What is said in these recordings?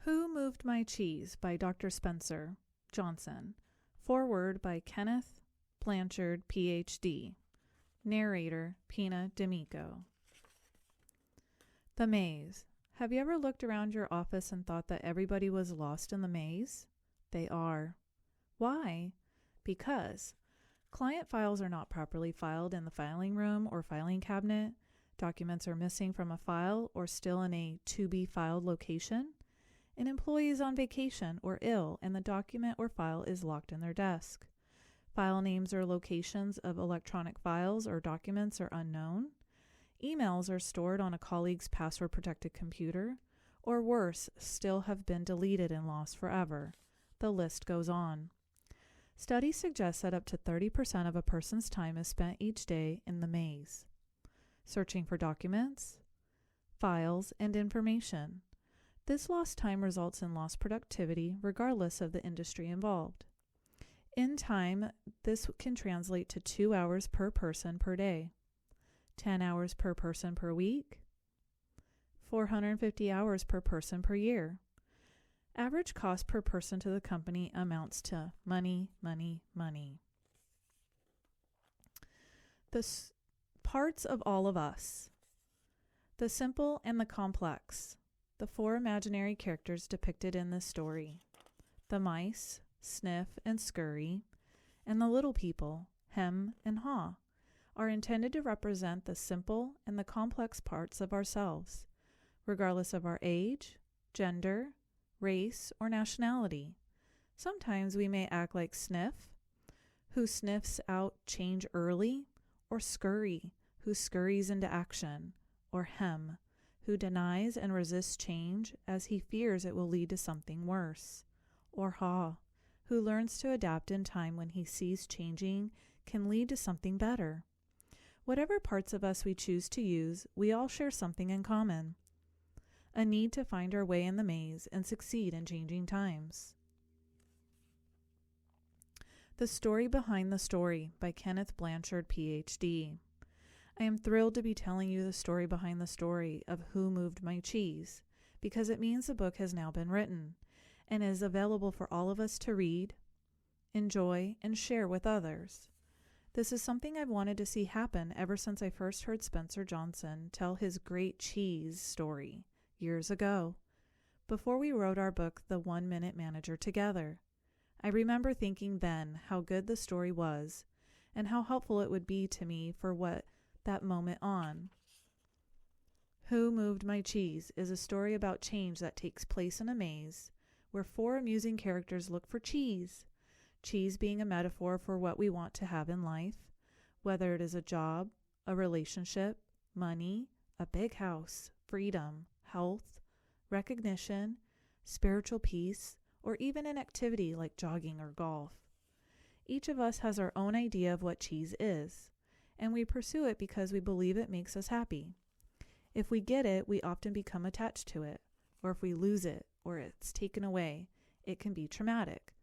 Who Moved My Cheese by Dr. Spencer Johnson. Foreword by Kenneth, Blanchard, Ph.D. Narrator, Pina D'Amico. The maze. Have you ever looked around your office and thought that everybody was lost in the maze? They are. Why? Because client files are not properly filed in the filing room or filing cabinet, documents are missing from a file or still in a to-be-filed location, an employee is on vacation or ill and the document or file is locked in their desk. File names or locations of electronic files or documents are unknown. Emails are stored on a colleague's password-protected computer, or worse, still have been deleted and lost forever. The list goes on. Studies suggest that up to 30% of a person's time is spent each day in the maze, searching for documents, files, and information. This lost time results in lost productivity regardless of the industry involved. In time, this can translate to 2 hours per person per day, 10 hours per person per week, 450 hours per person per year. Average cost per person to the company amounts to money, money, money. The parts of all of us. The simple and the complex. The 4 imaginary characters depicted in this story. The mice, Sniff and Scurry, and the little people, Hem and Haw, are intended to represent the simple and the complex parts of ourselves, regardless of our age, gender, race, or nationality. Sometimes we may act like Sniff, who sniffs out change early, or Scurry, who scurries into action, or Hem, who denies and resists change as he fears it will lead to something worse, or Haw, who learns to adapt in time when he sees changing can lead to something better. Whatever parts of us we choose to use, we all share something in common: a need to find our way in the maze and succeed in changing times. The Story Behind the Story by Kenneth Blanchard, Ph.D. I am thrilled to be telling you the story behind the story of Who Moved My Cheese, because it means the book has now been written and is available for all of us to read, enjoy, and share with others. This is something I've wanted to see happen ever since I first heard Spencer Johnson tell his great cheese story years ago, before we wrote our book, The 1 Minute Manager, together. I remember thinking then how good the story was and how helpful it would be to me for what that moment on. Who Moved My Cheese is a story about change that takes place in a maze where 4 amusing characters look for cheese, cheese being a metaphor for what we want to have in life, whether it is a job, a relationship, money, a big house, freedom, health, recognition, spiritual peace, or even an activity like jogging or golf. Each of us has our own idea of what cheese is, and we pursue it because we believe it makes us happy. If we get it, we often become attached to it, or if we lose it, or it's taken away, it can be traumatic.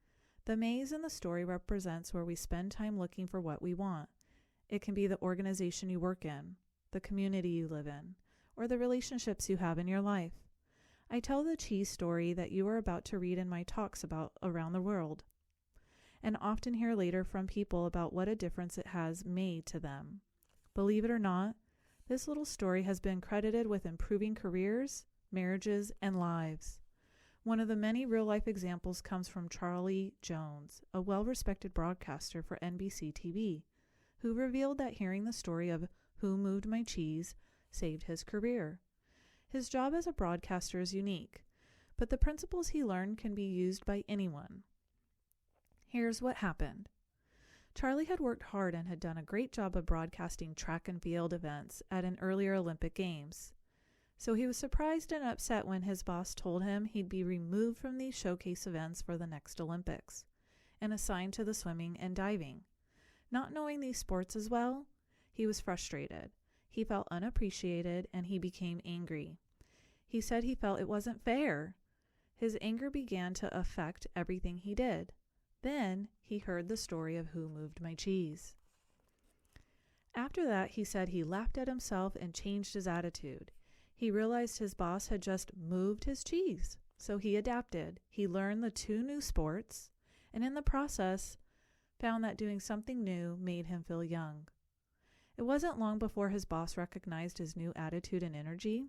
The maze in the story represents where we spend time looking for what we want. It can be the organization you work in, the community you live in, or the relationships you have in your life. I tell the cheese story that you are about to read in my talks about around the world, and often hear later from people about what a difference it has made to them. Believe it or not, this little story has been credited with improving careers, marriages, and lives. One of the many real-life examples comes from Charlie Jones, a well-respected broadcaster for NBC TV, who revealed that hearing the story of Who Moved My Cheese saved his career. His job as a broadcaster is unique, but the principles he learned can be used by anyone. Here's what happened. Charlie had worked hard and had done a great job of broadcasting track and field events at an earlier Olympic Games. So he was surprised and upset when his boss told him he'd be removed from these showcase events for the next Olympics and assigned to the swimming and diving. Not knowing these sports as well, he was frustrated. He felt unappreciated and he became angry. He said he felt it wasn't fair. His anger began to affect everything he did. Then he heard the story of Who Moved My Cheese. After that, he said he laughed at himself and changed his attitude. He realized his boss had just moved his cheese. So he adapted. He learned the 2 new sports, and in the process, found that doing something new made him feel young. It wasn't long before his boss recognized his new attitude and energy,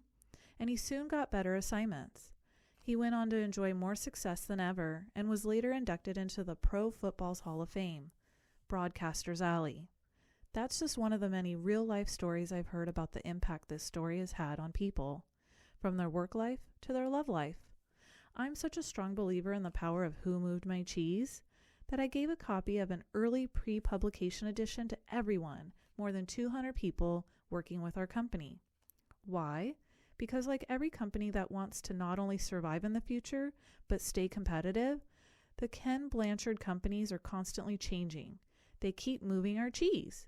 and he soon got better assignments. He went on to enjoy more success than ever and was later inducted into the Pro Football's Hall of Fame, Broadcaster's Alley. That's just one of the many real-life stories I've heard about the impact this story has had on people, from their work life to their love life. I'm such a strong believer in the power of Who Moved My Cheese that I gave a copy of an early pre-publication edition to everyone, more than 200 people working with our company. Why? Because like every company that wants to not only survive in the future, but stay competitive, the Ken Blanchard companies are constantly changing. They keep moving our cheese.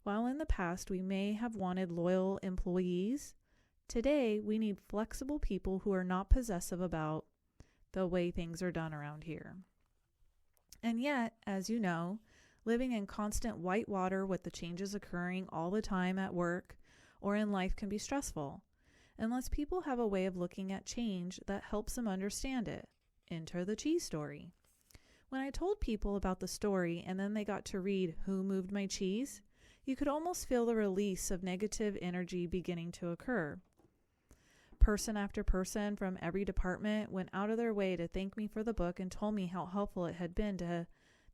While in the past we may have wanted loyal employees, today we need flexible people who are not possessive about the way things are done around here. And yet, as you know, living in constant white water with the changes occurring all the time at work or in life can be stressful, unless people have a way of looking at change that helps them understand it. Enter the cheese story. When I told people about the story and then they got to read Who Moved My Cheese, you could almost feel the release of negative energy beginning to occur. Person after person from every department went out of their way to thank me for the book and told me how helpful it had been to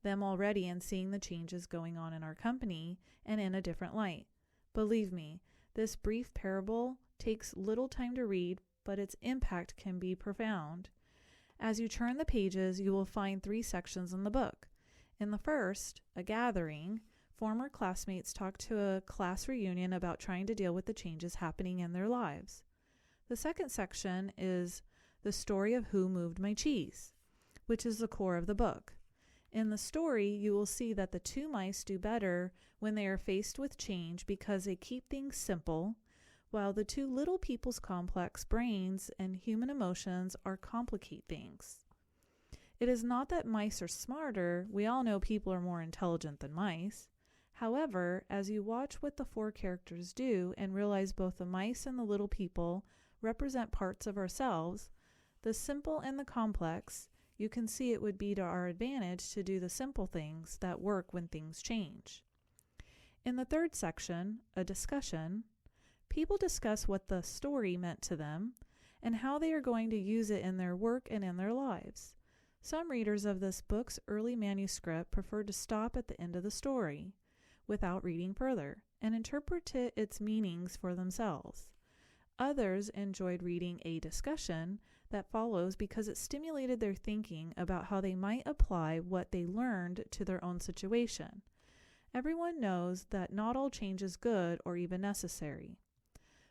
them already in seeing the changes going on in our company and in a different light. Believe me, this brief parable takes little time to read, but its impact can be profound. As you turn the pages, you will find 3 sections in the book. In the first, a gathering, former classmates talk to a class reunion about trying to deal with the changes happening in their lives. The second section is the story of Who Moved My Cheese, which is the core of the book. In the story, you will see that the 2 mice do better when they are faced with change because they keep things simple, while the 2 little people's complex brains and human emotions are complicate things. It is not that mice are smarter. We all know people are more intelligent than mice. However, as you watch what the 4 characters do and realize both the mice and the little people represent parts of ourselves, the simple and the complex, you can see it would be to our advantage to do the simple things that work when things change. In the third section, a discussion, people discuss what the story meant to them and how they are going to use it in their work and in their lives. Some readers of this book's early manuscript preferred to stop at the end of the story without reading further and interpret its meanings for themselves. Others enjoyed reading a discussion that follows because it stimulated their thinking about how they might apply what they learned to their own situation. Everyone knows that not all change is good or even necessary.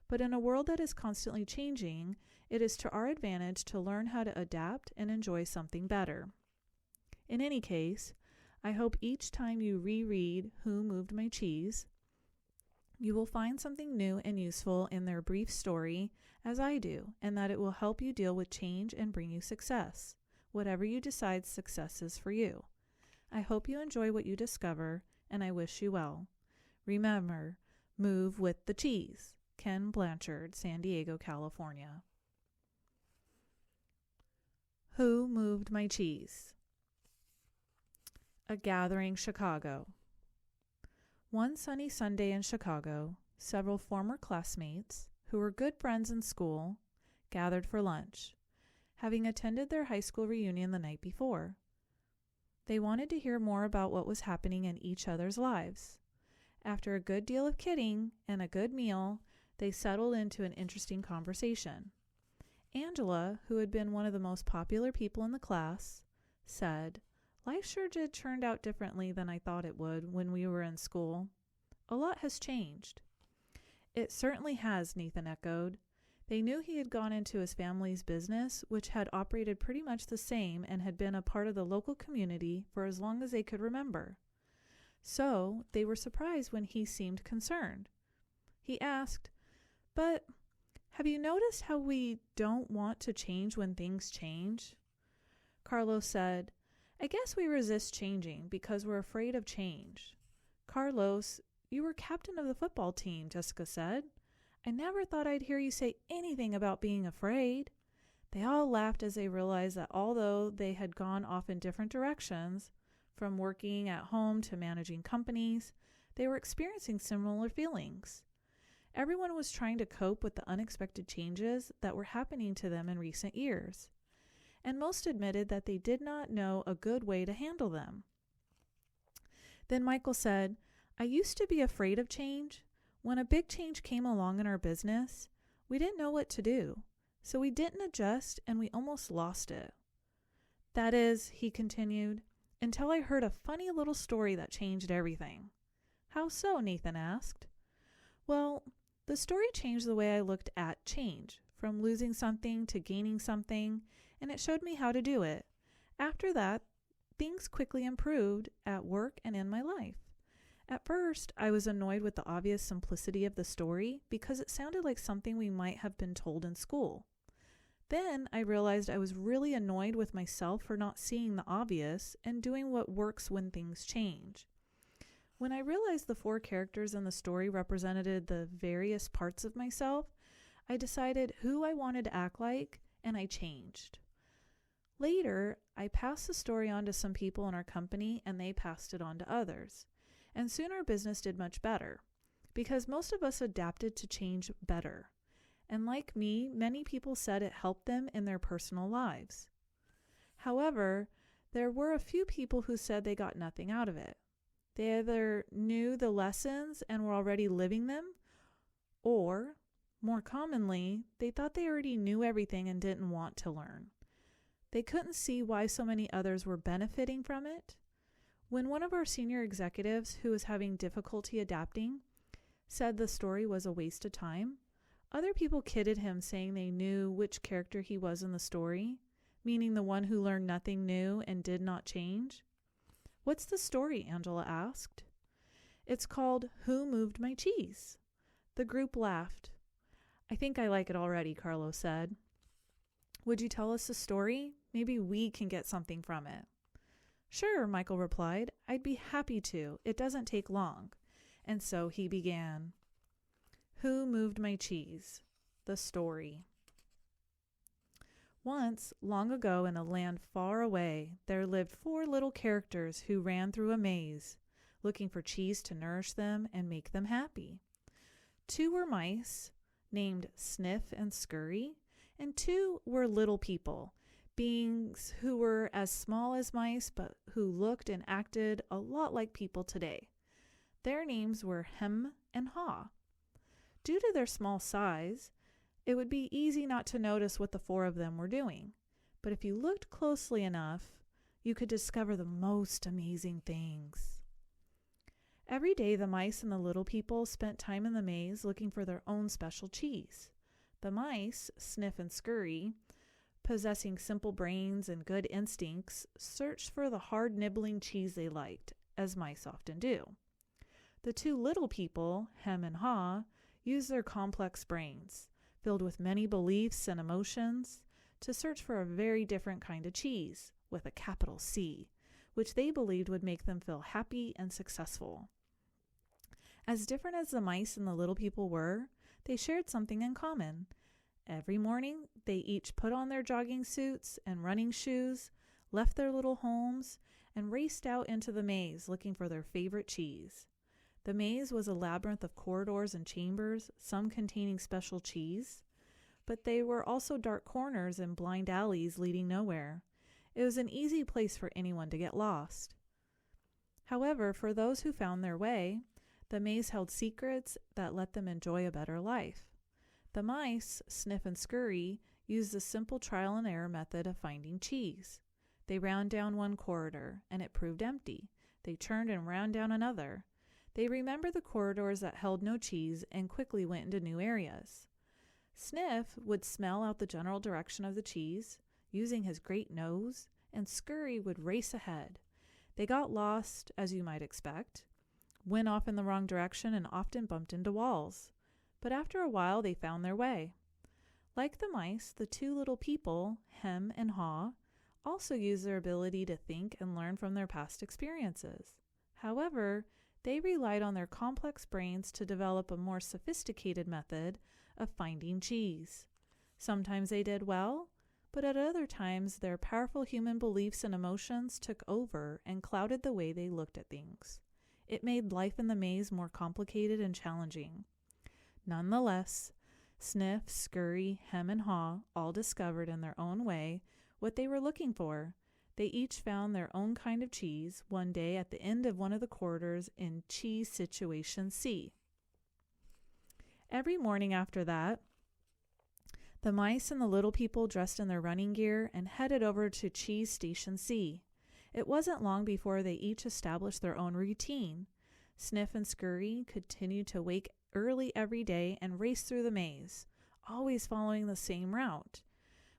But in a world that is constantly changing, it is to our advantage to learn how to adapt and enjoy something better. In any case, I hope each time you reread Who Moved My Cheese, you will find something new and useful in their brief story, as I do, and that it will help you deal with change and bring you success, whatever you decide success is for you. I hope you enjoy what you discover, and I wish you well. Remember, move with the cheese. Ken Blanchard, San Diego, California. Who Moved My Cheese? A Gathering, Chicago. One sunny Sunday in Chicago, several former classmates, who were good friends in school, gathered for lunch, having attended their high school reunion the night before. They wanted to hear more about what was happening in each other's lives. After a good deal of kidding and a good meal, they settled into an interesting conversation. Angela, who had been one of the most popular people in the class, said, "Life sure did turn out differently than I thought it would when we were in school. A lot has changed." "It certainly has," Nathan echoed. They knew he had gone into his family's business, which had operated pretty much the same and had been a part of the local community for as long as they could remember. So they were surprised when he seemed concerned. He asked, "But have you noticed how we don't want to change when things change?" Carlos said, "I guess we resist changing because we're afraid of change." "Carlos, you were captain of the football team," Jessica said. "I never thought I'd hear you say anything about being afraid." They all laughed as they realized that although they had gone off in different directions, from working at home to managing companies, they were experiencing similar feelings. Everyone was trying to cope with the unexpected changes that were happening to them in recent years, and most admitted that they did not know a good way to handle them. Then Michael said, "I used to be afraid of change. When a big change came along in our business, we didn't know what to do, so we didn't adjust and we almost lost it. That is," he continued, "until I heard a funny little story that changed everything." "How so?" Nathan asked. "Well, the story changed the way I looked at change, from losing something to gaining something, and it showed me how to do it. After that, things quickly improved at work and in my life. At first, I was annoyed with the obvious simplicity of the story because it sounded like something we might have been told in school. Then I realized I was really annoyed with myself for not seeing the obvious and doing what works when things change. When I realized the 4 characters in the story represented the various parts of myself, I decided who I wanted to act like, and I changed. Later, I passed the story on to some people in our company, and they passed it on to others. And soon our business did much better, because most of us adapted to change better. And like me, many people said it helped them in their personal lives. However, there were a few people who said they got nothing out of it. They either knew the lessons and were already living them, or, more commonly, they thought they already knew everything and didn't want to learn. They couldn't see why so many others were benefiting from it. When one of our senior executives, who was having difficulty adapting, said the story was a waste of time, other people kidded him, saying they knew which character he was in the story, meaning the one who learned nothing new and did not change. "What's the story?" Angela asked. "It's called Who Moved My Cheese?" The group laughed. "I think I like it already," Carlos said. "Would you tell us the story? Maybe we can get something from it." "Sure," Michael replied. "I'd be happy to. It doesn't take long." And so he began. Who Moved My Cheese? The story. Once, long ago in a land far away, there lived 4 little characters who ran through a maze, looking for cheese to nourish them and make them happy. 2 were mice, named Sniff and Scurry, and 2 were little people, beings who were as small as mice but who looked and acted a lot like people today. Their names were Hem and Haw. Due to their small size, it would be easy not to notice what the 4 of them were doing. But if you looked closely enough, you could discover the most amazing things. Every day, the mice and the little people spent time in the maze looking for their own special cheese. The mice, Sniff and Scurry, possessing simple brains and good instincts, searched for the hard nibbling cheese they liked, as mice often do. The 2 little people, Hem and Haw, used their complex brains, filled with many beliefs and emotions, to search for a very different kind of cheese, with a capital C, which they believed would make them feel happy and successful. As different as the mice and the little people were, they shared something in common. Every morning, they each put on their jogging suits and running shoes, left their little homes, and raced out into the maze looking for their favorite cheese. The maze was a labyrinth of corridors and chambers, some containing special cheese, but they were also dark corners and blind alleys leading nowhere. It was an easy place for anyone to get lost. However, for those who found their way, the maze held secrets that let them enjoy a better life. The mice, Sniff and Scurry, used the simple trial and error method of finding cheese. They ran down one corridor, and it proved empty. They turned and ran down another. They remembered the corridors that held no cheese and quickly went into new areas. Sniff would smell out the general direction of the cheese, using his great nose, and Scurry would race ahead. They got lost, as you might expect, went off in the wrong direction, and often bumped into walls. But after a while, they found their way. Like the mice, the 2 little people, Hem and Haw, also used their ability to think and learn from their past experiences. However, they relied on their complex brains to develop a more sophisticated method of finding cheese. Sometimes they did well, but at other times their powerful human beliefs and emotions took over and clouded the way they looked at things. It made life in the maze more complicated and challenging. Nonetheless, Sniff, Scurry, Hem, and Haw all discovered in their own way what they were looking for. They each found their own kind of cheese one day at the end of one of the corridors in Cheese Situation C. Every morning after that, the mice and the little people dressed in their running gear and headed over to Cheese Station C. It wasn't long before they each established their own routine. Sniff and Scurry continued to wake early every day and race through the maze, always following the same route.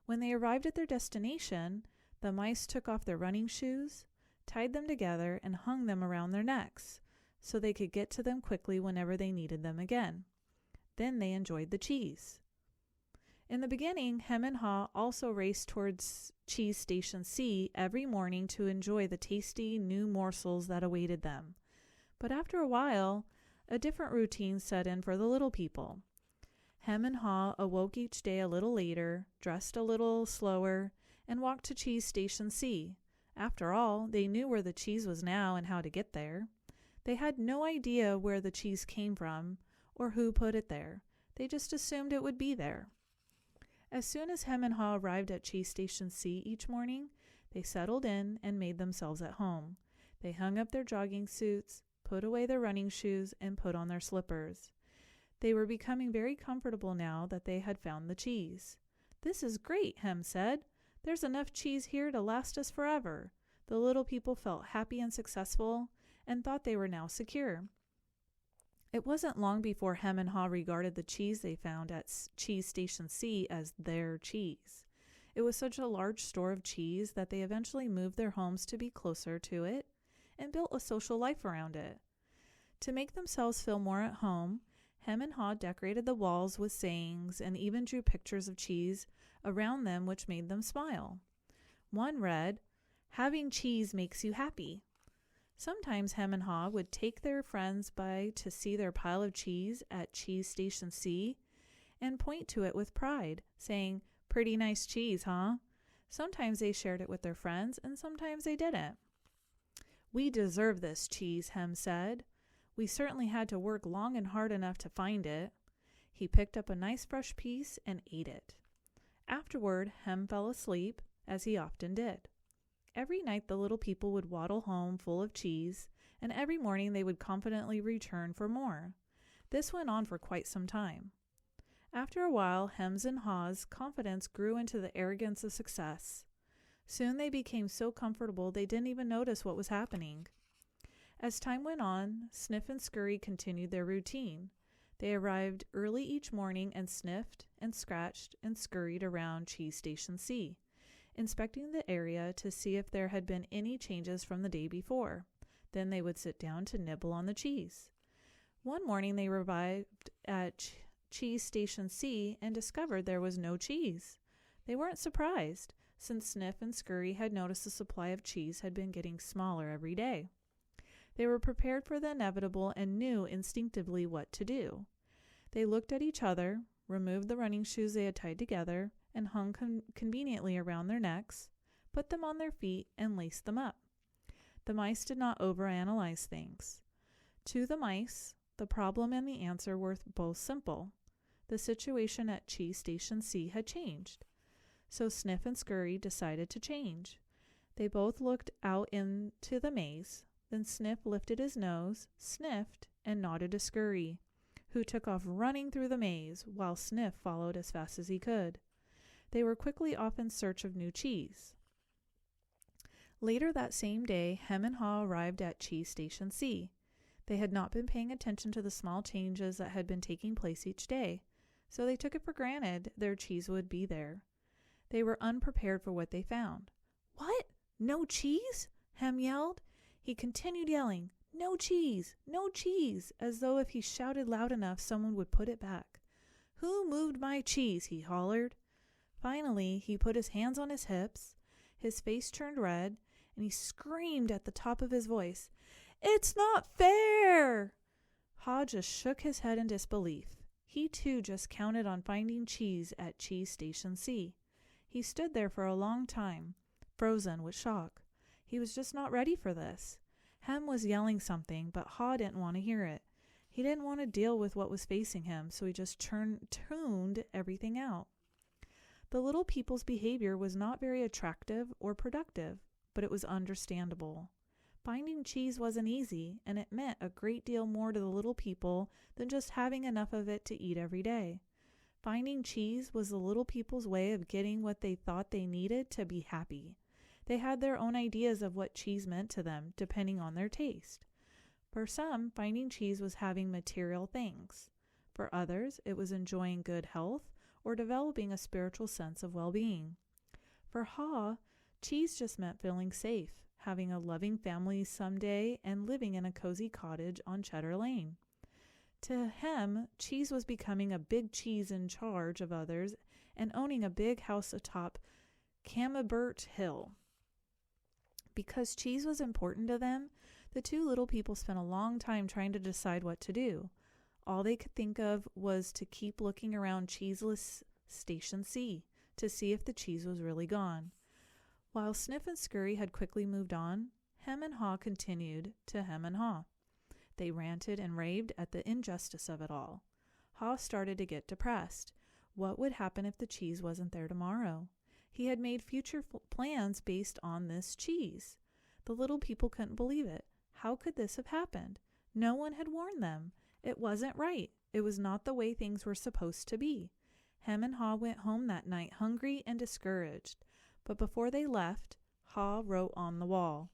When they arrived at their destination, the mice took off their running shoes, tied them together, and hung them around their necks so they could get to them quickly whenever they needed them again. Then they enjoyed the cheese. In the beginning, Hem and Haw also raced towards Cheese Station C every morning to enjoy the tasty new morsels that awaited them. But after a while, a different routine set in for the little people. Hem and Haw awoke each day a little later, dressed a little slower, and walked to Cheese Station C. After all, they knew where the cheese was now and how to get there. They had no idea where the cheese came from or who put it there. They just assumed it would be there. As soon as Hem and Haw arrived at Cheese Station C each morning, they settled in and made themselves at home. They hung up their jogging suits, put away their running shoes, and put on their slippers. They were becoming very comfortable now that they had found the cheese. "This is great," Hem said. "There's enough cheese here to last us forever." The little people felt happy and successful and thought they were now secure. It wasn't long before Hem and Haw regarded the cheese they found at Cheese Station C as their cheese. It was such a large store of cheese that they eventually moved their homes to be closer to it and built a social life around it. To make themselves feel more at home, Hem and Haw decorated the walls with sayings and even drew pictures of cheese around them which made them smile. One read, "Having cheese makes you happy." Sometimes Hem and Haw would take their friends by to see their pile of cheese at Cheese Station C and point to it with pride, saying, "Pretty nice cheese, huh?" Sometimes they shared it with their friends, and sometimes they didn't. "We deserve this cheese," Hem said. "We certainly had to work long and hard enough to find it." He picked up a nice fresh piece and ate it. Afterward, Hem fell asleep, as he often did. Every night the little people would waddle home full of cheese, and every morning they would confidently return for more. This went on for quite some time. After a while, Hem's and Haw's confidence grew into the arrogance of success. Soon they became so comfortable they didn't even notice what was happening. As time went on, Sniff and Scurry continued their routine. They arrived early each morning and sniffed and scratched and scurried around Cheese Station C, inspecting the area to see if there had been any changes from the day before. Then they would sit down to nibble on the cheese. One morning they arrived at Cheese Station C and discovered there was no cheese. They weren't surprised, since Sniff and Scurry had noticed the supply of cheese had been getting smaller every day. They were prepared for the inevitable and knew instinctively what to do. They looked at each other, removed the running shoes they had tied together and hung conveniently around their necks, put them on their feet, and laced them up. The mice did not overanalyze things. To the mice, the problem and the answer were both simple. The situation at Cheese Station C had changed. So Sniff and Scurry decided to change. They both looked out into the maze. Then Sniff lifted his nose, sniffed, and nodded to Scurry, who took off running through the maze, while Sniff followed as fast as he could. They were quickly off in search of new cheese. Later that same day, Hem and Haw arrived at Cheese Station C. They had not been paying attention to the small changes that had been taking place each day, so they took it for granted their cheese would be there. They were unprepared for what they found. "What? No cheese?" Hem yelled. He continued yelling, "No cheese! No cheese!" as though if he shouted loud enough someone would put it back. "Who moved my cheese?" he hollered. Finally, he put his hands on his hips, his face turned red, and he screamed at the top of his voice, "It's not fair!" Haw just shook his head in disbelief. He too just counted on finding cheese at Cheese Station C. He stood there for a long time, frozen with shock. He was just not ready for this. Hem was yelling something, but Haw didn't want to hear it. He didn't want to deal with what was facing him, so he just tuned everything out. The little people's behavior was not very attractive or productive, but it was understandable. Finding cheese wasn't easy, and it meant a great deal more to the little people than just having enough of it to eat every day. Finding cheese was the little people's way of getting what they thought they needed to be happy. They had their own ideas of what cheese meant to them, depending on their taste. For some, finding cheese was having material things. For others, it was enjoying good health or developing a spiritual sense of well-being. For Haw, cheese just meant feeling safe, having a loving family someday, and living in a cozy cottage on Cheddar Lane. To Hem, cheese was becoming a big cheese in charge of others and owning a big house atop Camembert Hill. Because cheese was important to them, the two little people spent a long time trying to decide what to do. All they could think of was to keep looking around cheeseless Station C to see if the cheese was really gone. While Sniff and Scurry had quickly moved on, Hem and Haw continued to hem and haw. They ranted and raved at the injustice of it all. Haw started to get depressed. What would happen if the cheese wasn't there tomorrow? He had made future plans based on this cheese. The little people couldn't believe it. How could this have happened? No one had warned them. It wasn't right. It was not the way things were supposed to be. Hem and Haw went home that night hungry and discouraged. But before they left, Haw wrote on the wall,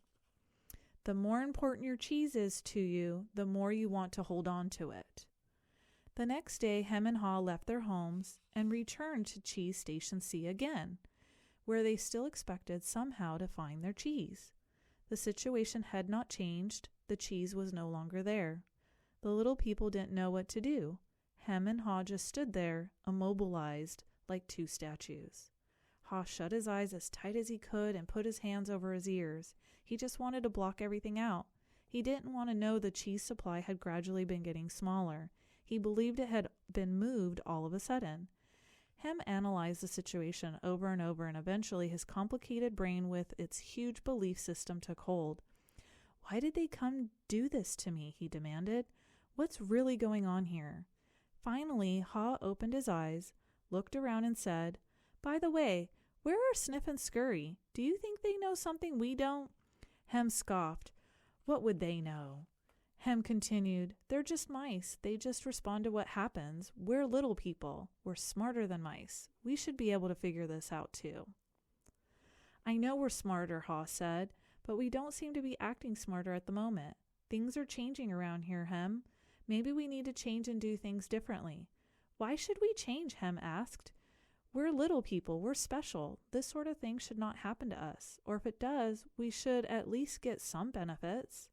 "The more important your cheese is to you, the more you want to hold on to it." The next day, Hem and Haw left their homes and returned to Cheese Station C again, where they still expected somehow to find their cheese. The situation had not changed. The cheese was no longer there. The little people didn't know what to do. Hem and Haw just stood there, immobilized, like two statues. Haw shut his eyes as tight as he could and put his hands over his ears. He just wanted to block everything out. He didn't want to know the cheese supply had gradually been getting smaller. He believed it had been moved all of a sudden. Hem analyzed the situation over and over, and eventually his complicated brain with its huge belief system took hold. "Why did they come do this to me?" he demanded. "What's really going on here?" Finally, Haw opened his eyes, looked around and said, "By the way, where are Sniff and Scurry? Do you think they know something we don't?" Hem scoffed. "What would they know?" Hem continued, "They're just mice. They just respond to what happens. We're little people. We're smarter than mice. We should be able to figure this out too." "I know we're smarter," Haw said, "but we don't seem to be acting smarter at the moment. Things are changing around here, Hem. Maybe we need to change and do things differently." "Why should we change?" Hem asked. "We're little people. We're special. This sort of thing should not happen to us. Or if it does, we should at least get some benefits."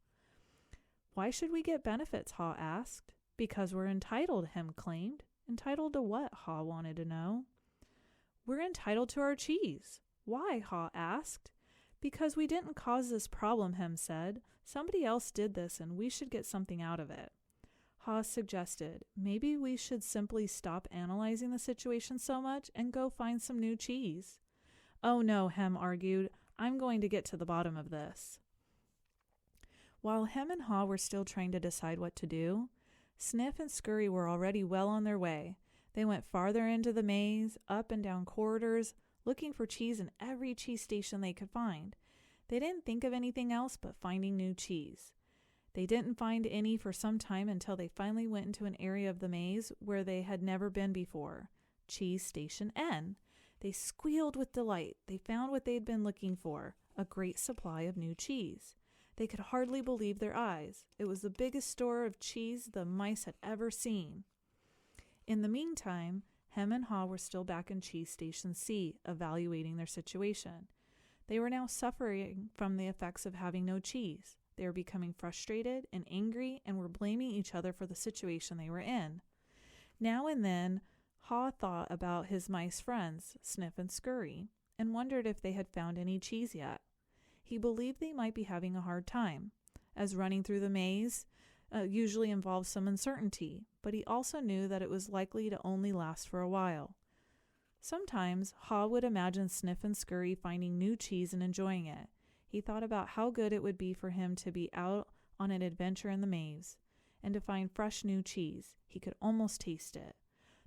"Why should we get benefits?" Haw asked. "Because we're entitled," Hem claimed. "Entitled to what?" Haw wanted to know. "We're entitled to our cheese." "Why?" Haw asked. "Because we didn't cause this problem," Hem said. "Somebody else did this, and we should get something out of it." Haw suggested, "Maybe we should simply stop analyzing the situation so much and go find some new cheese." "Oh no," Hem argued. "I'm going to get to the bottom of this." While Hem and Haw were still trying to decide what to do, Sniff and Scurry were already well on their way. They went farther into the maze, up and down corridors, looking for cheese in every cheese station they could find. They didn't think of anything else but finding new cheese. They didn't find any for some time until they finally went into an area of the maze where they had never been before, Cheese Station N. They squealed with delight. They found what they had been looking for, a great supply of new cheese. They could hardly believe their eyes. It was the biggest store of cheese the mice had ever seen. In the meantime, Hem and Haw were still back in Cheese Station C, evaluating their situation. They were now suffering from the effects of having no cheese. They were becoming frustrated and angry and were blaming each other for the situation they were in. Now and then, Haw thought about his mice friends, Sniff and Scurry, and wondered if they had found any cheese yet. He believed they might be having a hard time, as running through the maze usually involves some uncertainty, but he also knew that it was likely to only last for a while. Sometimes Ha would imagine Sniff and Scurry finding new cheese and enjoying it. He thought about how good it would be for him to be out on an adventure in the maze and to find fresh new cheese. He could almost taste it.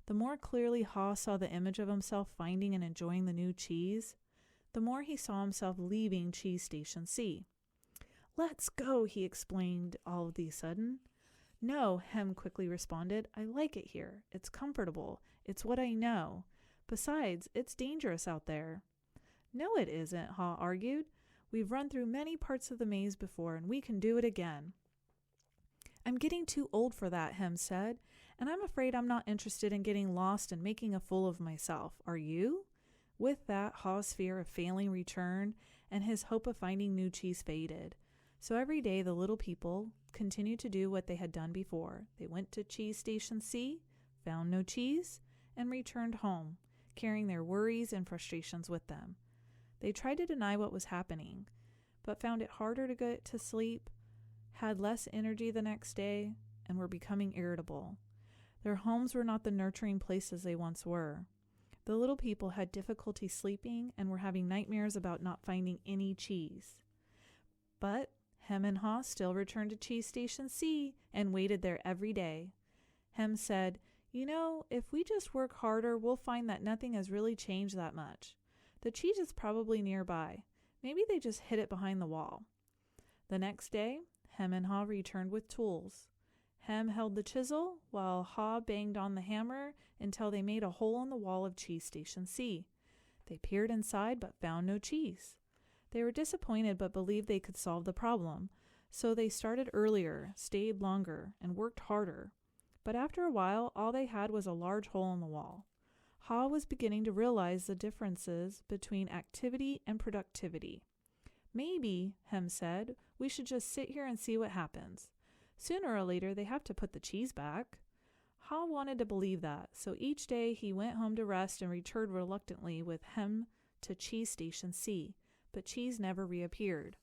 The more clearly Ha saw the image of himself finding and enjoying the new cheese, the more he saw himself leaving Cheese Station C. "Let's go," he explained all of a sudden. "No," Hem quickly responded. "I like it here. It's comfortable. It's what I know. Besides, it's dangerous out there." "No, it isn't," Ha argued. "We've run through many parts of the maze before, and we can do it again." "I'm getting too old for that," Hem said, "and I'm afraid I'm not interested in getting lost and making a fool of myself. Are you?" With that, Ha's fear of failing returned, and his hope of finding new cheese faded. So every day the little people continued to do what they had done before. They went to Cheese Station C, found no cheese, and returned home, carrying their worries and frustrations with them. They tried to deny what was happening, but found it harder to get to sleep, had less energy the next day, and were becoming irritable. Their homes were not the nurturing places they once were. The little people had difficulty sleeping and were having nightmares about not finding any cheese. But Hem and Ha still returned to Cheese Station C and waited there every day. Hem said, "You know, if we just work harder, we'll find that nothing has really changed that much. The cheese is probably nearby. Maybe they just hid it behind the wall." The next day, Hem and Ha returned with tools. Hem held the chisel, while Ha banged on the hammer until they made a hole in the wall of Cheese Station C. They peered inside but found no cheese. They were disappointed but believed they could solve the problem, so they started earlier, stayed longer, and worked harder. But after a while, all they had was a large hole in the wall. Ha was beginning to realize the differences between activity and productivity. "Maybe," Hem said, "we should just sit here and see what happens. Sooner or later, they have to put the cheese back." Ha wanted to believe that, so each day he went home to rest and returned reluctantly with Hem to Cheese Station C, but cheese never reappeared.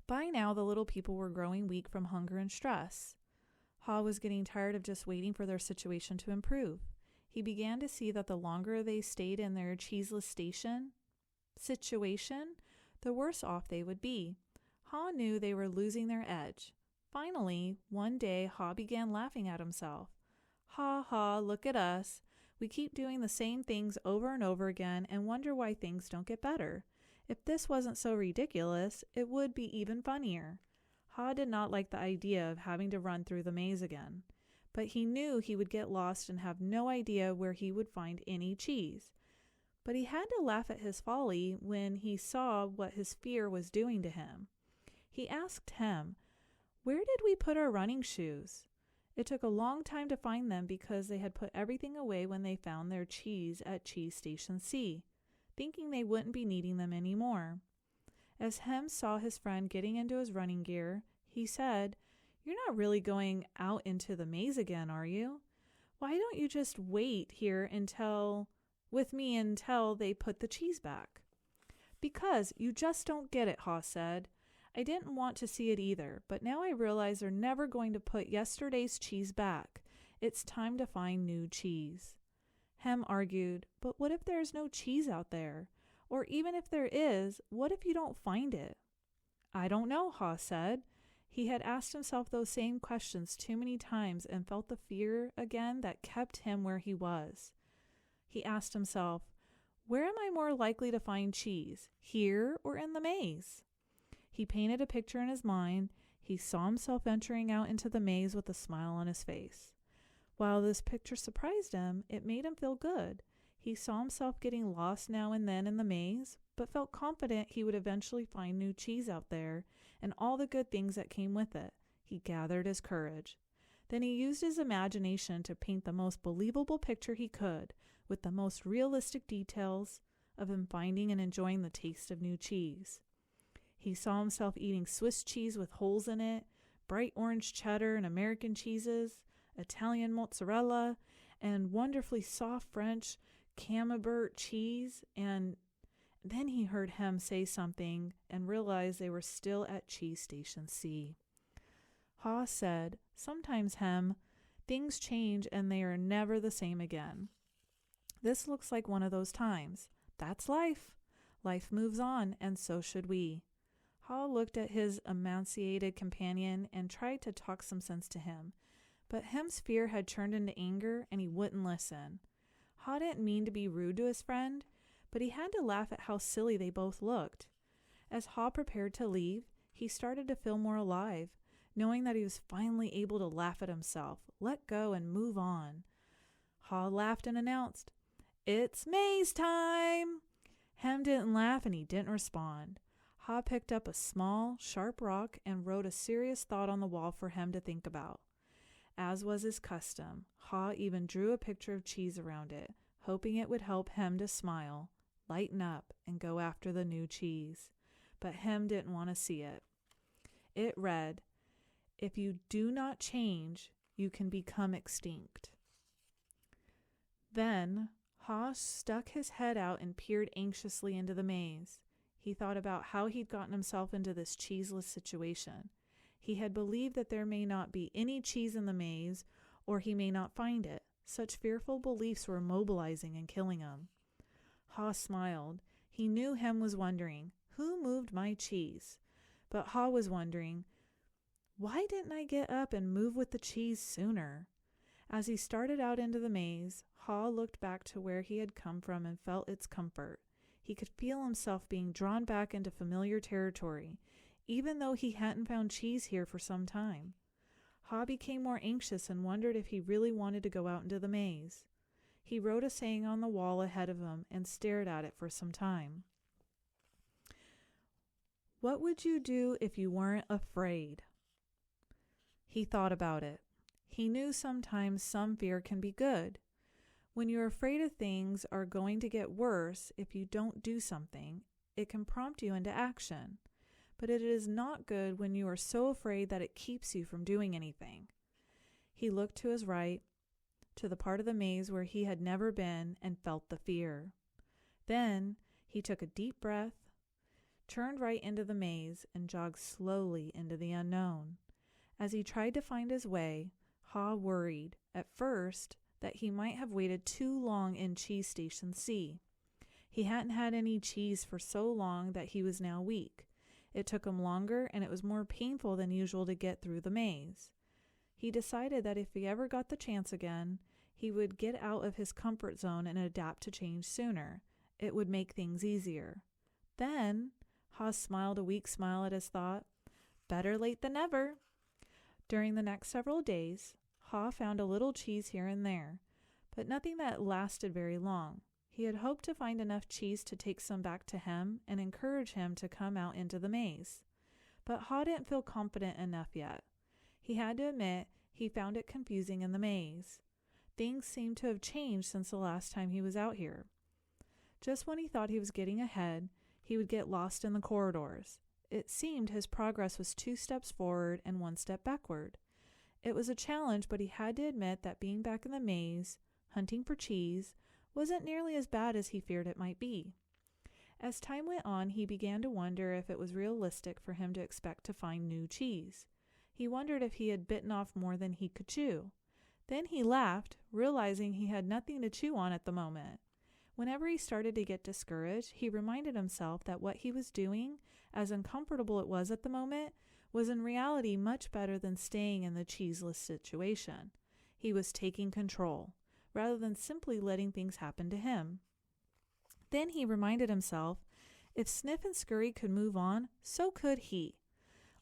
By now, the little people were growing weak from hunger and stress. Ha was getting tired of just waiting for their situation to improve. He began to see that the longer they stayed in their cheeseless situation, the worse off they would be. Ha knew they were losing their edge. Finally, one day, Ha began laughing at himself. "Ha ha, look at us. We keep doing the same things over and over again and wonder why things don't get better. If this wasn't so ridiculous, it would be even funnier." Ha did not like the idea of having to run through the maze again, but he knew he would get lost and have no idea where he would find any cheese. But he had to laugh at his folly when he saw what his fear was doing to him. He asked Hem, "Where did we put our running shoes?" It took a long time to find them because they had put everything away when they found their cheese at Cheese Station C, thinking they wouldn't be needing them anymore. As Hem saw his friend getting into his running gear, he said, "You're not really going out into the maze again, are you? Why don't you just wait here with me until they put the cheese back?" "Because you just don't get it," Ha said. "I didn't want to see it either, but now I realize they're never going to put yesterday's cheese back. It's time to find new cheese." Hem argued, "But what if there's no cheese out there? Or even if there is, what if you don't find it?" "I don't know," Ha said. He had asked himself those same questions too many times and felt the fear again that kept him where he was. He asked himself, "Where am I more likely to find cheese, here or in the maze?" He painted a picture in his mind. He saw himself venturing out into the maze with a smile on his face. While this picture surprised him, it made him feel good. He saw himself getting lost now and then in the maze, but felt confident he would eventually find new cheese out there and all the good things that came with it. He gathered his courage. Then he used his imagination to paint the most believable picture he could, with the most realistic details of him finding and enjoying the taste of new cheese. He saw himself eating Swiss cheese with holes in it, bright orange cheddar and American cheeses, Italian mozzarella, and wonderfully soft French camembert cheese, and then he heard Hem say something and realized they were still at Cheese Station C. Ha said, "Sometimes, Hem, things change and they are never the same again." This looks like one of those times. That's life. Life moves on, and so should we. Ha looked at his emaciated companion and tried to talk some sense to him, but Hem's fear had turned into anger, and he wouldn't listen. Ha didn't mean to be rude to his friend, but he had to laugh at how silly they both looked. As Ha prepared to leave, he started to feel more alive, knowing that he was finally able to laugh at himself, let go, and move on. Ha laughed and announced, "It's maze time!" Hem didn't laugh and he didn't respond. Ha picked up a small, sharp rock and wrote a serious thought on the wall for Hem to think about. As was his custom, Ha even drew a picture of cheese around it, hoping it would help Hem to smile, lighten up, and go after the new cheese. But Hem didn't want to see it. It read, "If you do not change, you can become extinct." Then Ha stuck his head out and peered anxiously into the maze. He thought about how he'd gotten himself into this cheeseless situation. He had believed that there may not be any cheese in the maze, or he may not find it. Such fearful beliefs were mobilizing and killing him. Ha smiled. He knew Hem was wondering, who moved my cheese? But Ha was wondering, why didn't I get up and move with the cheese sooner? As he started out into the maze, Ha looked back to where he had come from and felt its comfort. He could feel himself being drawn back into familiar territory, even though he hadn't found cheese here for some time. Ha became more anxious and wondered if he really wanted to go out into the maze. He wrote a saying on the wall ahead of him and stared at it for some time. "What would you do if you weren't afraid?" He thought about it. He knew sometimes some fear can be good. When you're afraid of things are going to get worse if you don't do something, it can prompt you into action. But it is not good when you are so afraid that it keeps you from doing anything. He looked to his right, to the part of the maze where he had never been, and felt the fear. Then he took a deep breath, turned right into the maze, and jogged slowly into the unknown. As he tried to find his way, Ha worried, at first, that he might have waited too long in Cheese Station C. He hadn't had any cheese for so long that he was now weak. It took him longer, and it was more painful than usual to get through the maze. He decided that if he ever got the chance again, he would get out of his comfort zone and adapt to change sooner. It would make things easier. Then, Ha smiled a weak smile at his thought. Better late than never. During the next several days, Ha found a little cheese here and there, but nothing that lasted very long. He had hoped to find enough cheese to take some back to Hem and encourage him to come out into the maze. But Ha didn't feel confident enough yet. He had to admit he found it confusing in the maze. Things seemed to have changed since the last time he was out here. Just when he thought he was getting ahead, he would get lost in the corridors. It seemed his progress was 2 steps forward and 1 step backward. It was a challenge, but he had to admit that being back in the maze, hunting for cheese, wasn't nearly as bad as he feared it might be. As time went on, he began to wonder if it was realistic for him to expect to find new cheese. He wondered if he had bitten off more than he could chew. Then he laughed, realizing he had nothing to chew on at the moment. Whenever he started to get discouraged, he reminded himself that what he was doing, as uncomfortable it was at the moment, was in reality much better than staying in the cheeseless situation. He was taking control, rather than simply letting things happen to him. Then he reminded himself, if Sniff and Scurry could move on, so could he.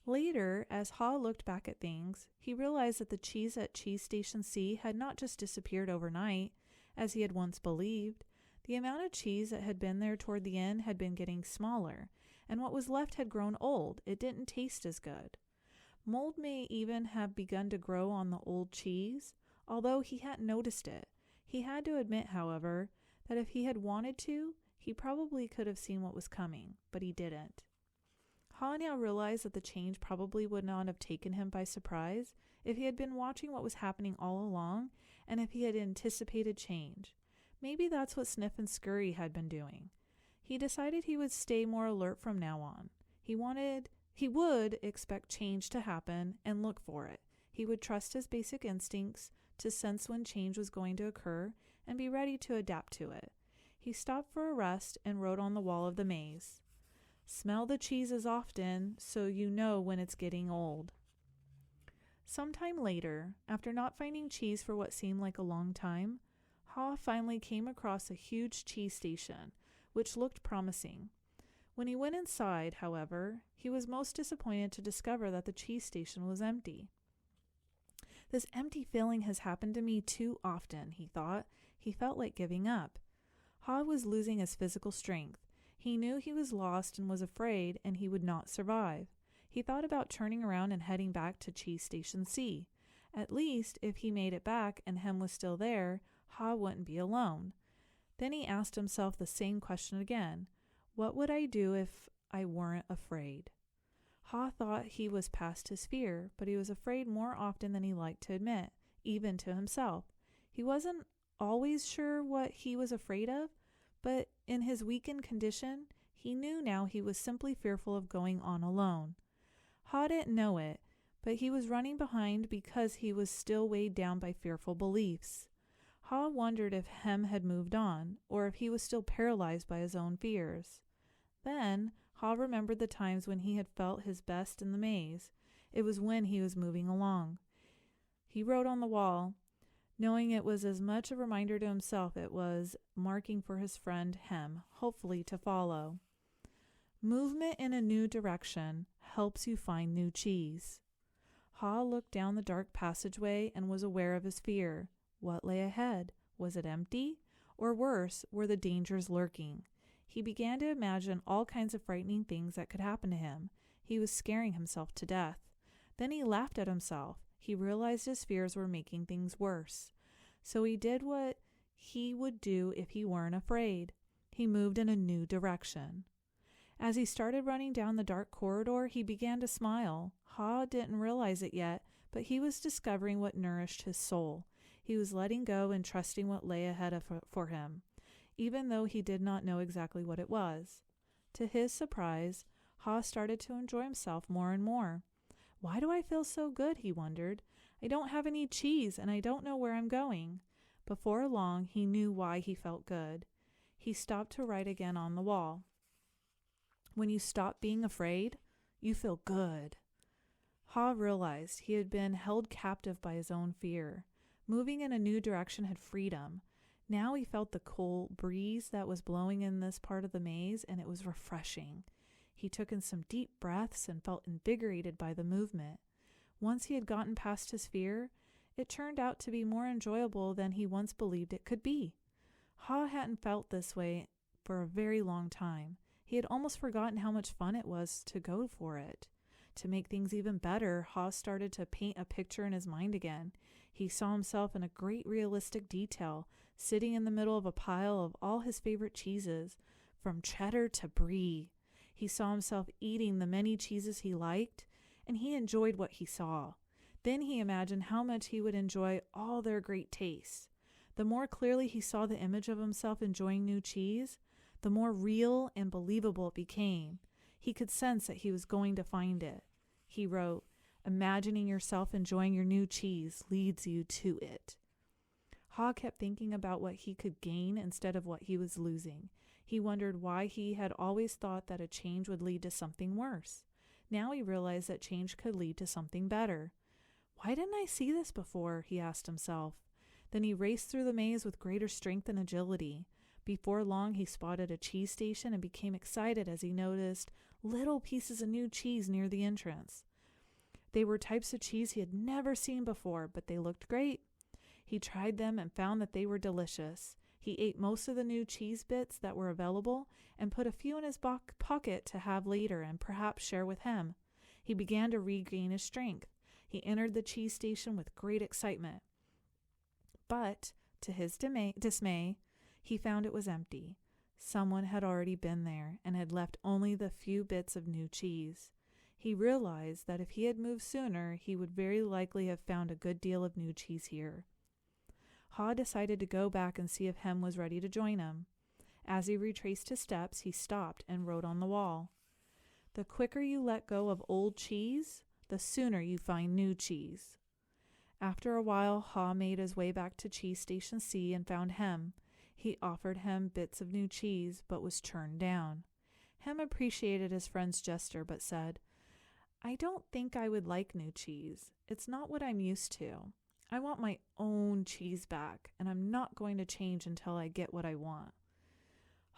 Later, as Ha looked back at things, he realized that the cheese at Cheese Station C had not just disappeared overnight, as he had once believed. The amount of cheese that had been there toward the end had been getting smaller, and what was left had grown old. It didn't taste as good. Mold may even have begun to grow on the old cheese, although he hadn't noticed it. He had to admit, however, that if he had wanted to, he probably could have seen what was coming, but he didn't. Ha now realized that the change probably would not have taken him by surprise if he had been watching what was happening all along and if he had anticipated change. Maybe that's what Sniff and Scurry had been doing. He decided he would stay more alert from now on. He would expect change to happen and look for it. He would trust his basic instincts to sense when change was going to occur and be ready to adapt to it. He stopped for a rest and wrote on the wall of the maze, "Smell the cheeses often so you know when it's getting old." Sometime later, after not finding cheese for what seemed like a long time, Ha finally came across a huge cheese station, which looked promising. When he went inside, however, he was most disappointed to discover that the cheese station was empty. "This empty feeling has happened to me too often," he thought. He felt like giving up. Ha was losing his physical strength. He knew he was lost and was afraid, and he would not survive. He thought about turning around and heading back to Cheese Station C. At least, if he made it back and Hem was still there, Ha wouldn't be alone. Then he asked himself the same question again. What would I do if I weren't afraid? Ha thought he was past his fear, but he was afraid more often than he liked to admit, even to himself. He wasn't always sure what he was afraid of, but in his weakened condition, he knew now he was simply fearful of going on alone. Ha didn't know it, but he was running behind because he was still weighed down by fearful beliefs. Ha wondered if Hem had moved on, or if he was still paralyzed by his own fears. Then, Ha remembered the times when he had felt his best in the maze. It was when he was moving along. He wrote on the wall, knowing it was as much a reminder to himself it was marking for his friend Hem, hopefully to follow. Movement in a new direction helps you find new cheese. Ha looked down the dark passageway and was aware of his fear. What lay ahead? Was it empty? Or worse, were the dangers lurking? He began to imagine all kinds of frightening things that could happen to him. He was scaring himself to death. Then he laughed at himself. He realized his fears were making things worse. So he did what he would do if he weren't afraid. He moved in a new direction. As he started running down the dark corridor, he began to smile. Ha didn't realize it yet, but he was discovering what nourished his soul. He was letting go and trusting what lay ahead for him, even though he did not know exactly what it was. To his surprise, Ha started to enjoy himself more and more. Why do I feel so good, he wondered. I don't have any cheese, and I don't know where I'm going. Before long, he knew why he felt good. He stopped to write again on the wall. When you stop being afraid, you feel good. Ha realized he had been held captive by his own fear. Moving in a new direction had freed him. Now he felt the cool breeze that was blowing in this part of the maze, and it was refreshing. He took in some deep breaths and felt invigorated by the movement. Once he had gotten past his fear, it turned out to be more enjoyable than he once believed it could be. Ha hadn't felt this way for a very long time. He had almost forgotten how much fun it was to go for it. To make things even better, Ha started to paint a picture in his mind again. He saw himself in a great realistic detail, sitting in the middle of a pile of all his favorite cheeses, from cheddar to brie. He saw himself eating the many cheeses he liked, and he enjoyed what he saw. Then he imagined how much he would enjoy all their great tastes. The more clearly he saw the image of himself enjoying new cheese, the more real and believable it became. He could sense that he was going to find it. He wrote, "Imagining yourself enjoying your new cheese leads you to it." Ha kept thinking about what he could gain instead of what he was losing. He wondered why he had always thought that a change would lead to something worse. Now he realized that change could lead to something better. Why didn't I see this before? He asked himself. Then he raced through the maze with greater strength and agility. Before long, he spotted a cheese station and became excited as he noticed little pieces of new cheese near the entrance. They were types of cheese he had never seen before, but they looked great. He tried them and found that they were delicious. He ate most of the new cheese bits that were available and put a few in his pocket to have later and perhaps share with him. He began to regain his strength. He entered the cheese station with great excitement. But, to his dismay, he found it was empty. Someone had already been there and had left only the few bits of new cheese. He realized that if he had moved sooner, he would very likely have found a good deal of new cheese here. Ha decided to go back and see if Hem was ready to join him. As he retraced his steps, he stopped and wrote on the wall, "The quicker you let go of old cheese, the sooner you find new cheese." After a while, Ha made his way back to Cheese Station C and found Hem. He offered Hem bits of new cheese, but was turned down. Hem appreciated his friend's gesture, but said, "I don't think I would like new cheese. It's not what I'm used to. I want my own cheese back, and I'm not going to change until I get what I want."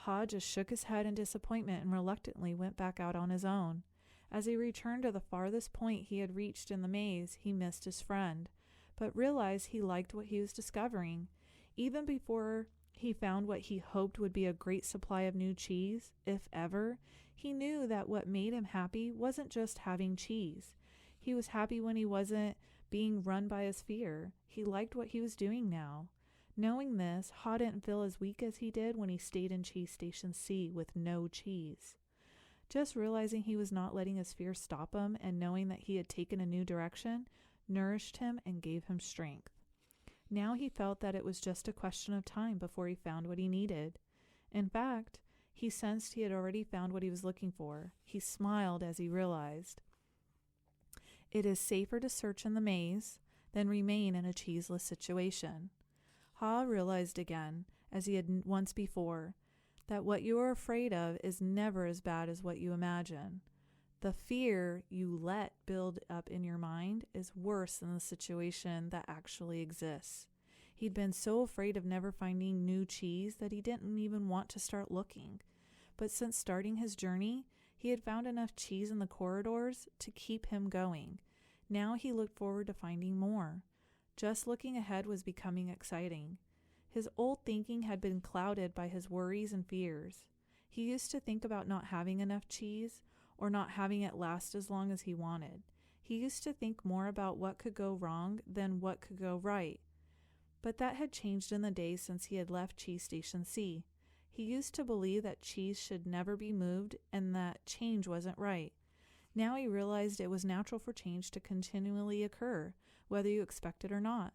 Ha just shook his head in disappointment and reluctantly went back out on his own. As he returned to the farthest point he had reached in the maze, he missed his friend, but realized he liked what he was discovering. Even before he found what he hoped would be a great supply of new cheese, if ever, he knew that what made him happy wasn't just having cheese. He was happy when he wasn't being run by his fear. He liked what he was doing now. Knowing this, Ha didn't feel as weak as he did when he stayed in Cheese Station C with no cheese. Just realizing he was not letting his fear stop him and knowing that he had taken a new direction nourished him and gave him strength. Now he felt that it was just a question of time before he found what he needed. In fact, he sensed he had already found what he was looking for. He smiled as he realized. It is safer to search in the maze than remain in a cheeseless situation. Ha realized again, as he had once before, that what you are afraid of is never as bad as what you imagine. The fear you let build up in your mind is worse than the situation that actually exists. He'd been so afraid of never finding new cheese that he didn't even want to start looking. But since starting his journey, he had found enough cheese in the corridors to keep him going. Now he looked forward to finding more. Just looking ahead was becoming exciting. His old thinking had been clouded by his worries and fears. He used to think about not having enough cheese or not having it last as long as he wanted. He used to think more about what could go wrong than what could go right. But that had changed in the days since he had left Cheese Station C. He used to believe that cheese should never be moved and that change wasn't right. Now he realized it was natural for change to continually occur, whether you expect it or not.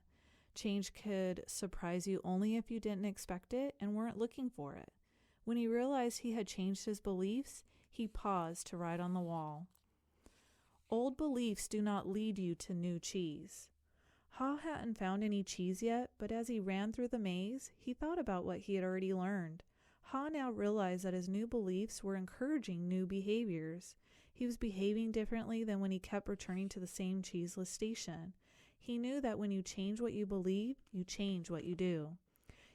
Change could surprise you only if you didn't expect it and weren't looking for it. When he realized he had changed his beliefs, he paused to write on the wall. Old beliefs do not lead you to new cheese. Ha hadn't found any cheese yet, but as he ran through the maze, he thought about what he had already learned. Ha now realized that his new beliefs were encouraging new behaviors. He was behaving differently than when he kept returning to the same cheeseless station. He knew that when you change what you believe, you change what you do.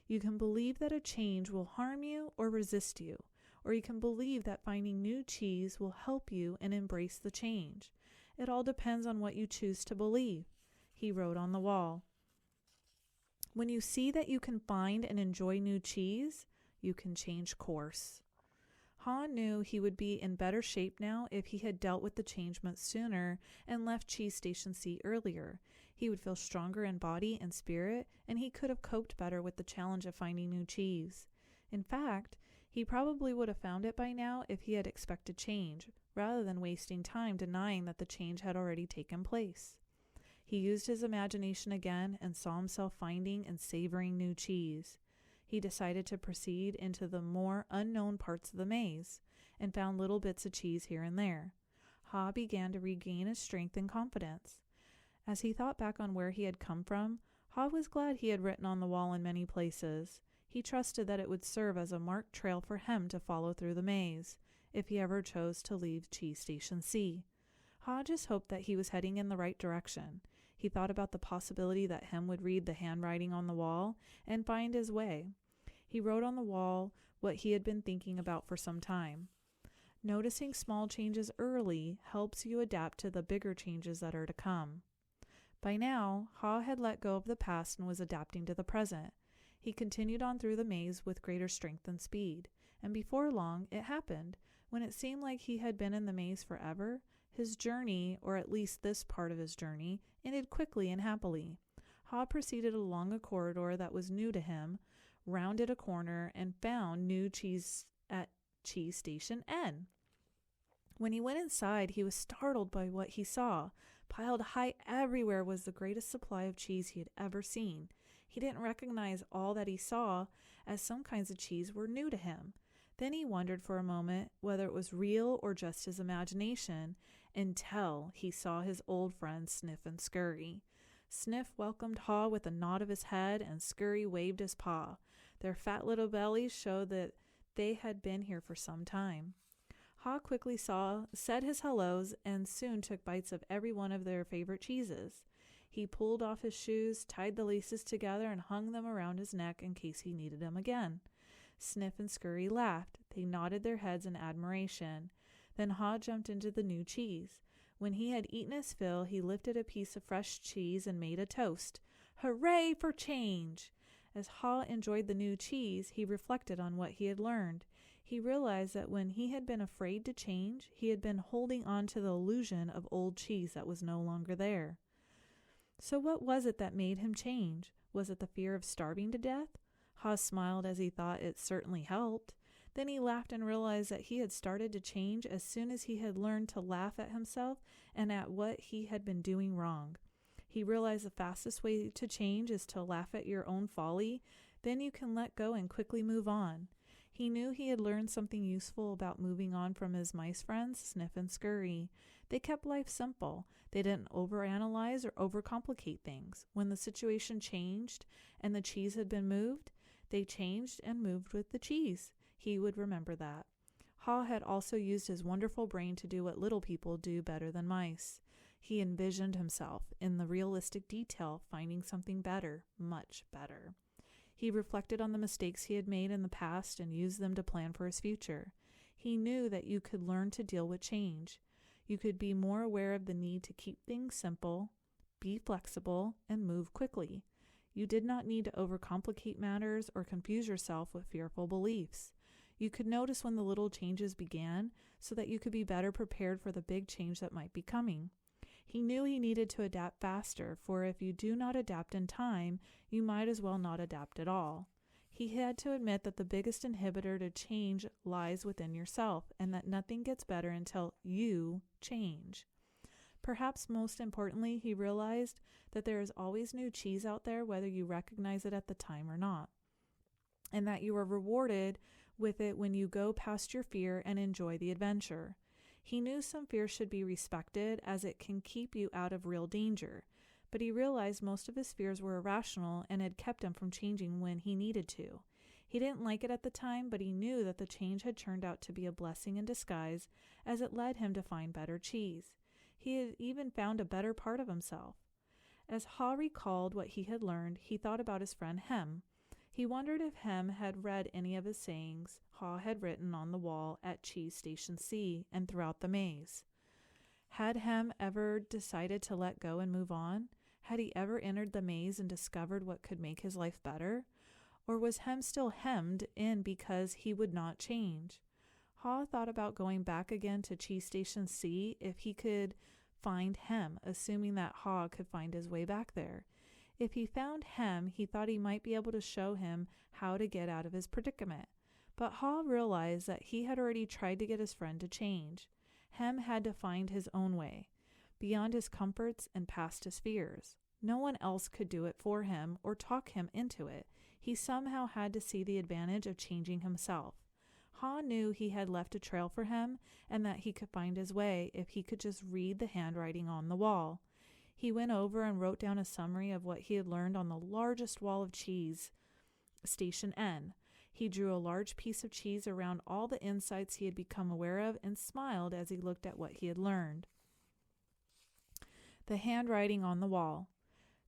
You can believe that a change will harm you or resist you, or you can believe that finding new cheese will help you and embrace the change. It all depends on what you choose to believe, he wrote on the wall. When you see that you can find and enjoy new cheese, you can change course. Ha knew he would be in better shape now if he had dealt with the change months sooner and left Cheese Station C earlier. He would feel stronger in body and spirit, and he could have coped better with the challenge of finding new cheese. In fact, he probably would have found it by now if he had expected change, rather than wasting time denying that the change had already taken place. He used his imagination again and saw himself finding and savoring new cheese. He decided to proceed into the more unknown parts of the maze and found little bits of cheese here and there. Ha began to regain his strength and confidence. As he thought back on where he had come from, Ha was glad he had written on the wall in many places. He trusted that it would serve as a marked trail for him to follow through the maze, if he ever chose to leave Cheese Station C. Ha just hoped that he was heading in the right direction. He thought about the possibility that Hem would read the handwriting on the wall and find his way. He wrote on the wall what he had been thinking about for some time. Noticing small changes early helps you adapt to the bigger changes that are to come. By now, Ha had let go of the past and was adapting to the present. He continued on through the maze with greater strength and speed, and before long it happened. When it seemed like he had been in the maze forever, his journey, or at least this part of his journey, ended quickly and happily. Ha proceeded along a corridor that was new to him, rounded a corner, and found new cheese at Cheese Station N. When he went inside, he was startled by what he saw. Piled high everywhere was the greatest supply of cheese he had ever seen. He didn't recognize all that he saw, as some kinds of cheese were new to him. Then he wondered for a moment whether it was real or just his imagination, until he saw his old friend Sniff and Scurry. Sniff welcomed Haw with a nod of his head, and Scurry waved his paw. Their fat little bellies showed that they had been here for some time. Haw quickly said his hellos, and soon took bites of every one of their favorite cheeses. He pulled off his shoes, tied the laces together, and hung them around his neck in case he needed them again. Sniff and Scurry laughed. They nodded their heads in admiration. Then Haw jumped into the new cheese. When he had eaten his fill, he lifted a piece of fresh cheese and made a toast. Hooray for change! As Haw enjoyed the new cheese, he reflected on what he had learned. He realized that when he had been afraid to change, he had been holding on to the illusion of old cheese that was no longer there. So what was it that made him change? Was it the fear of starving to death? Haw smiled as he thought it certainly helped. Then he laughed and realized that he had started to change as soon as he had learned to laugh at himself and at what he had been doing wrong. He realized the fastest way to change is to laugh at your own folly. Then you can let go and quickly move on. He knew he had learned something useful about moving on from his mice friends, Sniff and Scurry. They kept life simple. They didn't overanalyze or overcomplicate things. When the situation changed and the cheese had been moved, they changed and moved with the cheese. He would remember that. Haw had also used his wonderful brain to do what little people do better than mice. He envisioned himself, in the realistic detail, finding something better, much better. He reflected on the mistakes he had made in the past and used them to plan for his future. He knew that you could learn to deal with change. You could be more aware of the need to keep things simple, be flexible, and move quickly. You did not need to overcomplicate matters or confuse yourself with fearful beliefs. You could notice when the little changes began so that you could be better prepared for the big change that might be coming. He knew he needed to adapt faster, for if you do not adapt in time, you might as well not adapt at all. He had to admit that the biggest inhibitor to change lies within yourself, and that nothing gets better until you change. Perhaps most importantly, he realized that there is always new cheese out there, whether you recognize it at the time or not, and that you are rewarded with it when you go past your fear and enjoy the adventure. He knew some fear should be respected, as it can keep you out of real danger, but he realized most of his fears were irrational and had kept him from changing when he needed to. He didn't like it at the time, but he knew that the change had turned out to be a blessing in disguise, as it led him to find better cheese. He had even found a better part of himself. As Haw recalled what he had learned, he thought about his friend Hem. He wondered if Hem had read any of his sayings Haw had written on the wall at Cheese Station C and throughout the maze. Had Hem ever decided to let go and move on? Had he ever entered the maze and discovered what could make his life better? Or was Hem still hemmed in because he would not change? Haw thought about going back again to Cheese Station C if he could find Hem, assuming that Haw could find his way back there. If he found Hem, he thought he might be able to show him how to get out of his predicament. But Haw realized that he had already tried to get his friend to change. Hem had to find his own way, beyond his comforts and past his fears. No one else could do it for him or talk him into it. He somehow had to see the advantage of changing himself. Haw knew he had left a trail for him and that he could find his way if he could just read the handwriting on the wall. He went over and wrote down a summary of what he had learned on the largest wall of cheese, Station N. He drew a large piece of cheese around all the insights he had become aware of and smiled as he looked at what he had learned. The handwriting on the wall.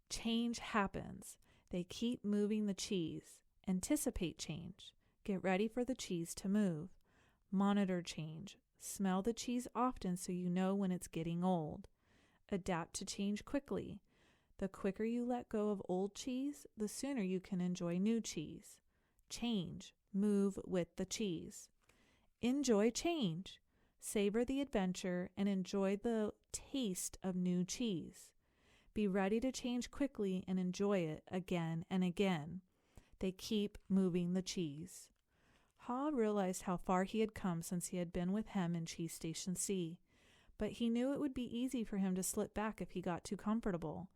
Change happens. They keep moving the cheese. Anticipate change. Get ready for the cheese to move. Monitor change. Smell the cheese often so you know when it's getting old. Adapt to change quickly. The quicker you let go of old cheese, the sooner you can enjoy new cheese. Change. Move with the cheese. Enjoy change. Savor the adventure and enjoy the taste of new cheese. Be ready to change quickly and enjoy it again and again. They keep moving the cheese. Haw realized how far he had come since he had been with Hem in Cheese Station C, but he knew it would be easy for him to slip back if he got too comfortable.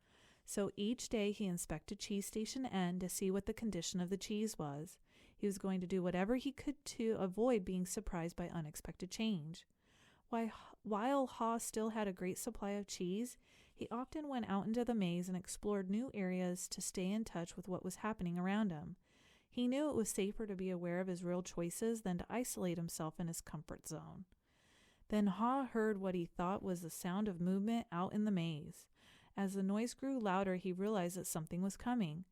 So each day he inspected Cheese Station N to see what the condition of the cheese was. He was going to do whatever he could to avoid being surprised by unexpected change. While Haw still had a great supply of cheese, He often went out into the maze and explored new areas to stay in touch with what was happening around him. He knew it was safer to be aware of his real choices than to isolate himself in his comfort zone. Then Ha heard what he thought was the sound of movement out in the maze. As the noise grew louder, he realized that something was coming.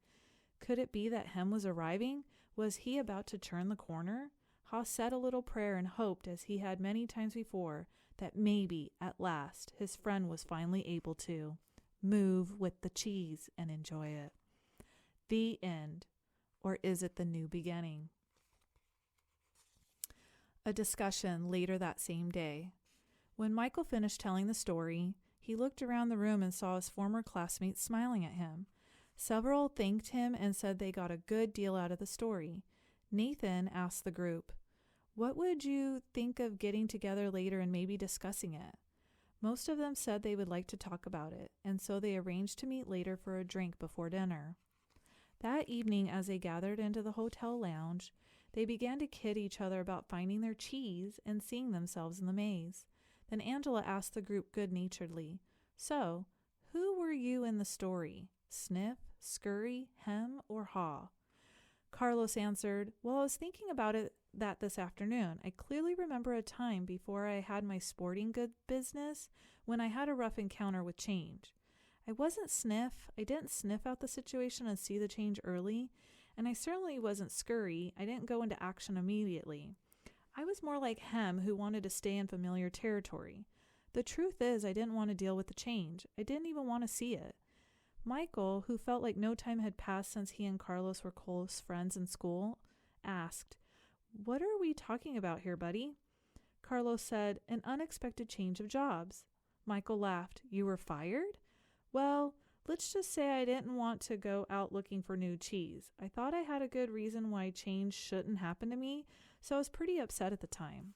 Could it be that Hem was arriving? Was he about to turn the corner? Ha said a little prayer and hoped, as he had many times before, that maybe, at last, his friend was finally able to move with the cheese and enjoy it. The end. Or is it the new beginning? A discussion later that same day. When Michael finished telling the story, he looked around the room and saw his former classmates smiling at him. Several thanked him and said they got a good deal out of the story. Nathan asked the group, "What would you think of getting together later and maybe discussing it?" Most of them said they would like to talk about it, and so they arranged to meet later for a drink before dinner. That evening, as they gathered into the hotel lounge, they began to kid each other about finding their cheese and seeing themselves in the maze. Then Angela asked the group good-naturedly, "So, who were you in the story? Sniff, Scurry, Hem, or Haw?" Carlos answered, "Well, I was thinking about that this afternoon. I clearly remember a time before I had my sporting good business when I had a rough encounter with change. I wasn't Sniff. I didn't sniff out the situation and see the change early, and I certainly wasn't Scurry. I didn't go into action immediately. I was more like Hem, who wanted to stay in familiar territory. The truth is, I didn't want to deal with the change. I didn't even want to see it." Michael, who felt like no time had passed since he and Carlos were close friends in school, asked, "What are we talking about here, buddy?" Carlos said, "An unexpected change of jobs." Michael laughed. "You were fired?" "Well, let's just say I didn't want to go out looking for new cheese. I thought I had a good reason why change shouldn't happen to me, so I was pretty upset at the time."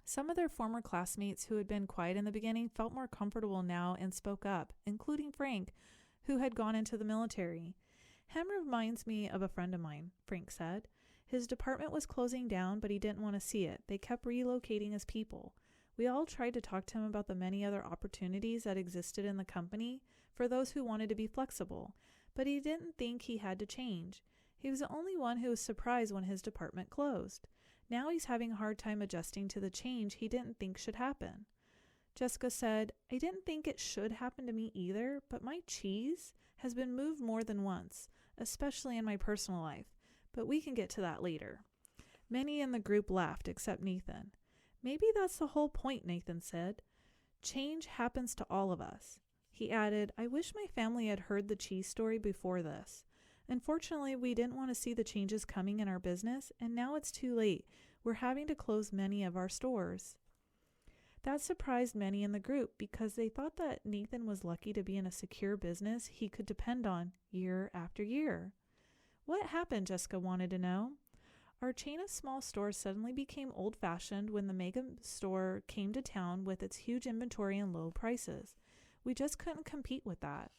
Some of their former classmates who had been quiet in the beginning felt more comfortable now and spoke up, including Frank, who had gone into the military. "Hem reminds me of a friend of mine," Frank said. "His department was closing down, but he didn't want to see it. They kept relocating his people. We all tried to talk to him about the many other opportunities that existed in the company for those who wanted to be flexible, but he didn't think he had to change. He was the only one who was surprised when his department closed. Now he's having a hard time adjusting to the change he didn't think should happen." Jessica said, "I didn't think it should happen to me either, but my cheese has been moved more than once, especially in my personal life, but we can get to that later." Many in the group laughed except Nathan. "Maybe that's the whole point," Nathan said. "Change happens to all of us." He added, "I wish my family had heard the cheese story before this. Unfortunately, we didn't want to see the changes coming in our business, and now it's too late. We're having to close many of our stores." That surprised many in the group because they thought that Nathan was lucky to be in a secure business he could depend on year after year. "What happened?" Jessica wanted to know. "Our chain of small stores suddenly became old-fashioned when the mega store came to town with its huge inventory and low prices. We just couldn't compete with that.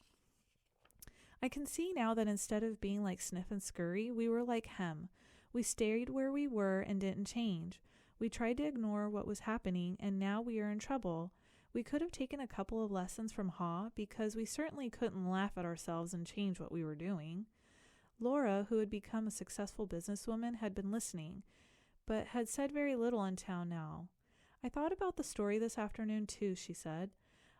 I can see now that instead of being like Sniff and Scurry, we were like Hem. We stayed where we were and didn't change. We tried to ignore what was happening, and now we are in trouble. We could have taken a couple of lessons from Ha, because we certainly couldn't laugh at ourselves and change what we were doing." Laura, who had become a successful businesswoman, had been listening, but had said very little in town now. "I thought about the story this afternoon too," she said.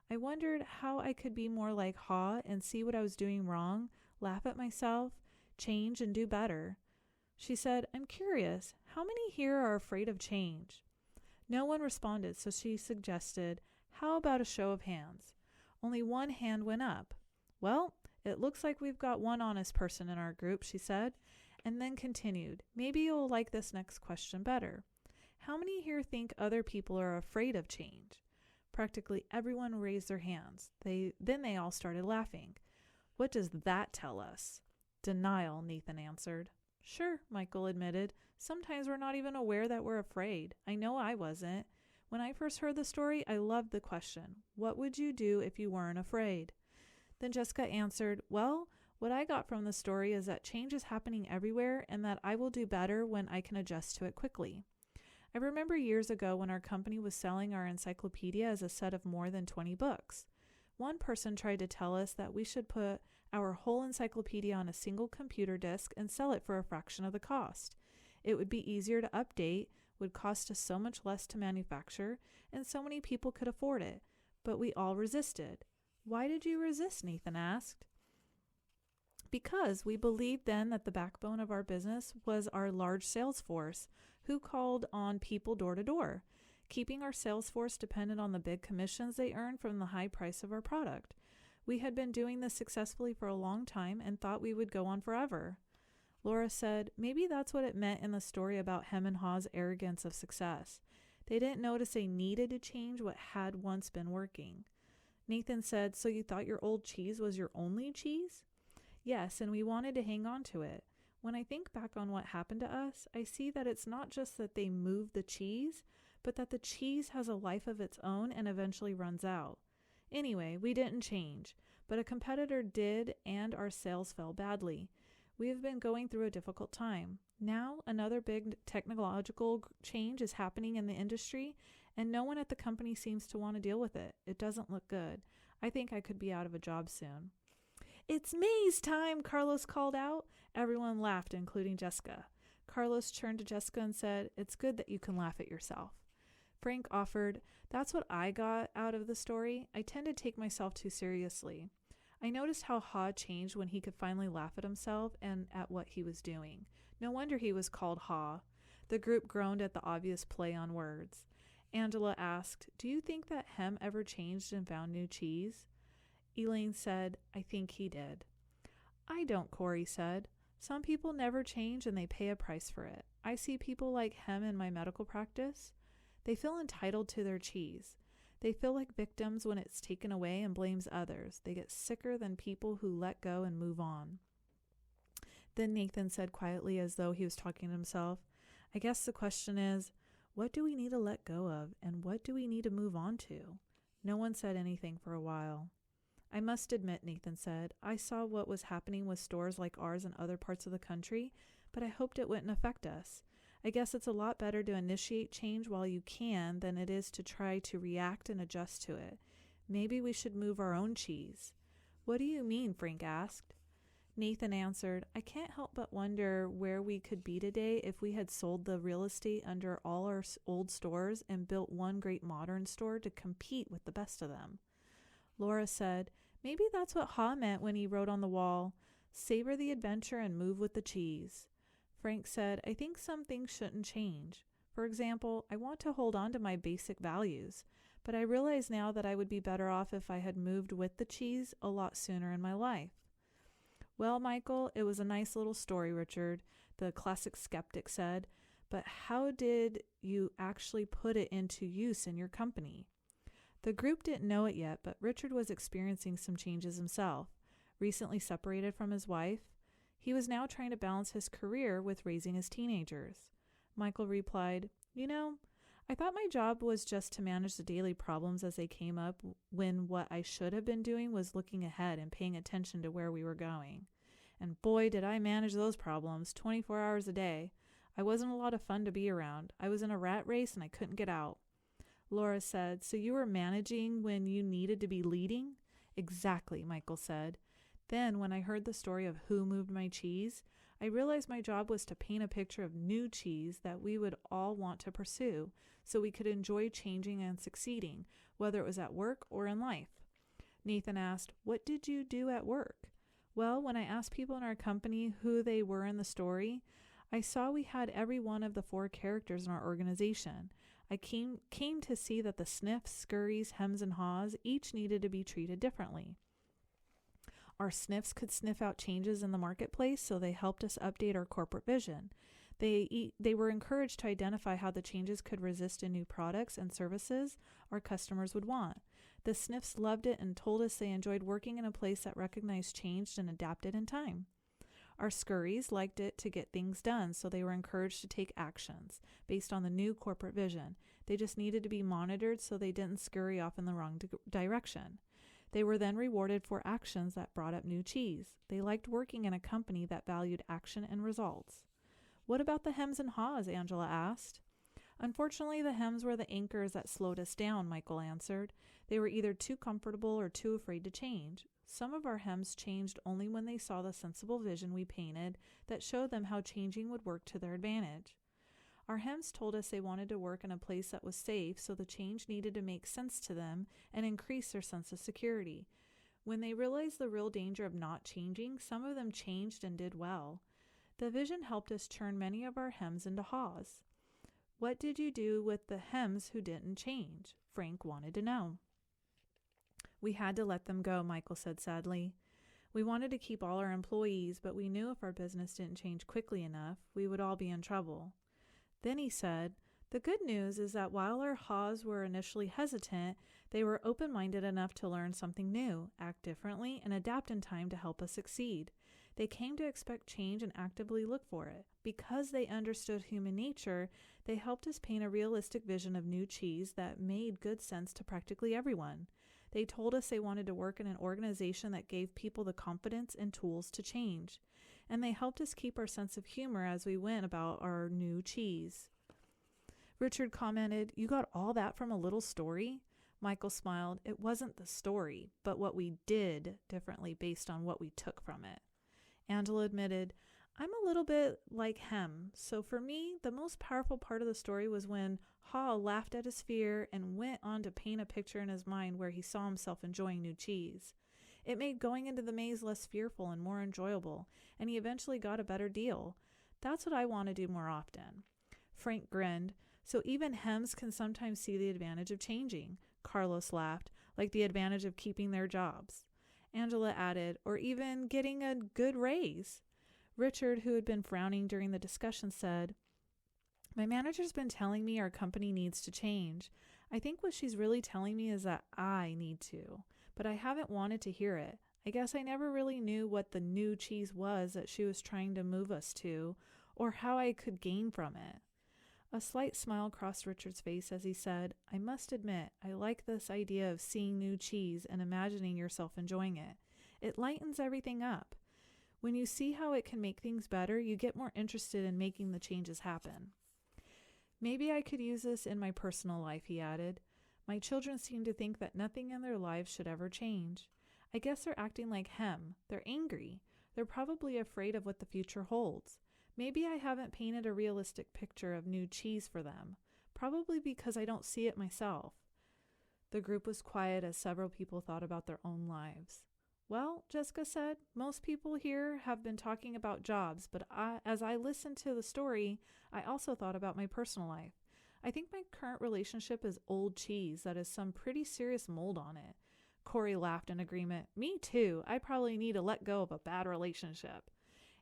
"I wondered how I could be more like Ha and see what I was doing wrong, laugh at myself, change, and do better." She said, "I'm curious, how many here are afraid of change?" No one responded, so she suggested, "How about a show of hands?" Only one hand went up. "Well, it looks like we've got one honest person in our group," she said, and then continued, "Maybe you'll like this next question better. How many here think other people are afraid of change?" Practically everyone raised their hands. Then they all started laughing. "What does that tell us?" "Denial," Nathan answered. "Sure," Michael admitted. "Sometimes we're not even aware that we're afraid. I know I wasn't. When I first heard the story, I loved the question, what would you do if you weren't afraid?" Then Jessica answered, "Well, what I got from the story is that change is happening everywhere and that I will do better when I can adjust to it quickly. I remember years ago when our company was selling our encyclopedia as a set of more than 20 books. One person tried to tell us that we should put our whole encyclopedia on a single computer disk and sell it for a fraction of the cost. It would be easier to update, would cost us so much less to manufacture, and so many people could afford it. But we all resisted. Why did you resist? Nathan asked. Because we believed then that the backbone of our business was our large sales force, who called on people door to door, keeping our sales force dependent on the big commissions they earned from the high price of our product. We had been doing this successfully for a long time and thought we would go on forever. Laura said, maybe that's what it meant in the story about Hem and Haw's arrogance of success. They didn't notice they needed to change what had once been working. Nathan said, so you thought your old cheese was your only cheese? Yes, and we wanted to hang on to it. When I think back on what happened to us, I see that it's not just that they moved the cheese, but that the cheese has a life of its own and eventually runs out. Anyway, we didn't change, but a competitor did, and our sales fell badly. We have been going through a difficult time. Now, another big technological change is happening in the industry, and no one at the company seems to want to deal with it. It doesn't look good. I think I could be out of a job soon. It's maze time, Carlos called out. Everyone laughed, including Jessica. Carlos turned to Jessica and said, it's good that you can laugh at yourself. Frank offered, that's what I got out of the story. I tend to take myself too seriously. I noticed how Haw changed when he could finally laugh at himself and at what he was doing. No wonder he was called Haw. The group groaned at the obvious play on words. Angela asked, do you think that Hem ever changed and found new cheese? Elaine said, I think he did. I don't, Corey said. Some people never change and they pay a price for it. I see people like Hem in my medical practice. They feel entitled to their cheese. They feel like victims when it's taken away and blames others. They get sicker than people who let go and move on. Then Nathan said quietly, as though he was talking to himself, I guess the question is, what do we need to let go of and what do we need to move on to? No one said anything for a while. I must admit, Nathan said, I saw what was happening with stores like ours in other parts of the country, but I hoped it wouldn't affect us. I guess it's a lot better to initiate change while you can than it is to try to react and adjust to it. Maybe we should move our own cheese. What do you mean? Frank asked. Nathan answered, I can't help but wonder where we could be today if we had sold the real estate under all our old stores and built one great modern store to compete with the best of them. Laura said, maybe that's what Haw meant when he wrote on the wall, savor the adventure and move with the cheese. Frank said, I think some things shouldn't change. For example, I want to hold on to my basic values, but I realize now that I would be better off if I had moved with the cheese a lot sooner in my life. Well, Michael, it was a nice little story, Richard, the classic skeptic said, but how did you actually put it into use in your company? The group didn't know it yet, but Richard was experiencing some changes himself. Recently separated from his wife, he was now trying to balance his career with raising his teenagers. Michael replied, I thought my job was just to manage the daily problems as they came up, when what I should have been doing was looking ahead and paying attention to where we were going. And boy, did I manage those problems 24 hours a day. I wasn't a lot of fun to be around. I was in a rat race and I couldn't get out. Laura said, so you were managing when you needed to be leading? Exactly, Michael said. Then, when I heard the story of who moved my cheese, I realized my job was to paint a picture of new cheese that we would all want to pursue, so we could enjoy changing and succeeding, whether it was at work or in life. Nathan asked, what did you do at work? Well, when I asked people in our company who they were in the story, I saw we had every one of the 4 characters in our organization. I came to see that the sniffs, scurries, hems, and haws each needed to be treated differently. Our sniffs could sniff out changes in the marketplace, so they helped us update our corporate vision. They were encouraged to identify how the changes could resist in new products and services our customers would want. The sniffs loved it and told us they enjoyed working in a place that recognized change and adapted in time. Our scurries liked it to get things done, so they were encouraged to take actions based on the new corporate vision. They just needed to be monitored so they didn't scurry off in the wrong direction. They were then rewarded for actions that brought up new cheese. They liked working in a company that valued action and results. What about the hems and haws? Angela asked. Unfortunately, the hems were the anchors that slowed us down, Michael answered. They were either too comfortable or too afraid to change. Some of our hems changed only when they saw the sensible vision we painted that showed them how changing would work to their advantage. Our hems told us they wanted to work in a place that was safe, so the change needed to make sense to them and increase their sense of security. When they realized the real danger of not changing, some of them changed and did well. The vision helped us turn many of our hems into haws. What did you do with the hems who didn't change? Frank wanted to know. We had to let them go, Michael said sadly. We wanted to keep all our employees, but we knew if our business didn't change quickly enough, we would all be in trouble. Then he said, the good news is that while our haws were initially hesitant, they were open-minded enough to learn something new, act differently, and adapt in time to help us succeed. They came to expect change and actively look for it. Because they understood human nature, they helped us paint a realistic vision of new cheese that made good sense to practically everyone. They told us they wanted to work in an organization that gave people the confidence and tools to change. And they helped us keep our sense of humor as we went about our new cheese. Richard commented, you got all that from a little story? Michael smiled. It wasn't the story, but what we did differently based on what we took from it. Angela admitted, I'm a little bit like Hem, so for me, the most powerful part of the story was when Hall laughed at his fear and went on to paint a picture in his mind where he saw himself enjoying new cheese. It made going into the maze less fearful and more enjoyable, and he eventually got a better deal. That's what I want to do more often. Frank grinned. So even hems can sometimes see the advantage of changing. Carlos laughed, like the advantage of keeping their jobs. Angela added, or even getting a good raise. Richard, who had been frowning during the discussion, said, my manager's been telling me our company needs to change. I think what she's really telling me is that I need to, but I haven't wanted to hear it. I guess I never really knew what the new cheese was that she was trying to move us to, or how I could gain from it. A slight smile crossed Richard's face as he said, I must admit, I like this idea of seeing new cheese and imagining yourself enjoying it. It lightens everything up. When you see how it can make things better, you get more interested in making the changes happen. Maybe I could use this in my personal life, he added. My children seem to think that nothing in their lives should ever change. I guess they're acting like Hem. They're angry. They're probably afraid of what the future holds. Maybe I haven't painted a realistic picture of new cheese for them, probably because I don't see it myself. The group was quiet as several people thought about their own lives. Well, Jessica said, most people here have been talking about jobs, but as I listened to the story, I also thought about my personal life. I think my current relationship is old cheese that has some pretty serious mold on it. Corey laughed in agreement. Me too. I probably need to let go of a bad relationship.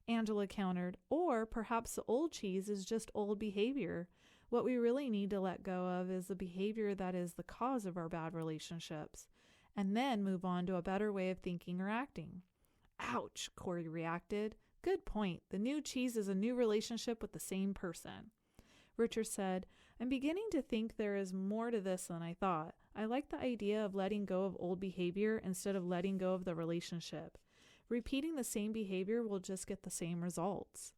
Angela countered, or perhaps the old cheese is just old behavior. What we really need to let go of is the behavior that is the cause of our bad relationships, and then move on to a better way of thinking or acting. Ouch, Corey reacted. Good point. The new cheese is a new relationship with the same person. Richard said, I'm beginning to think there is more to this than I thought. I like the idea of letting go of old behavior instead of letting go of the relationship. Repeating the same behavior will just get the same results.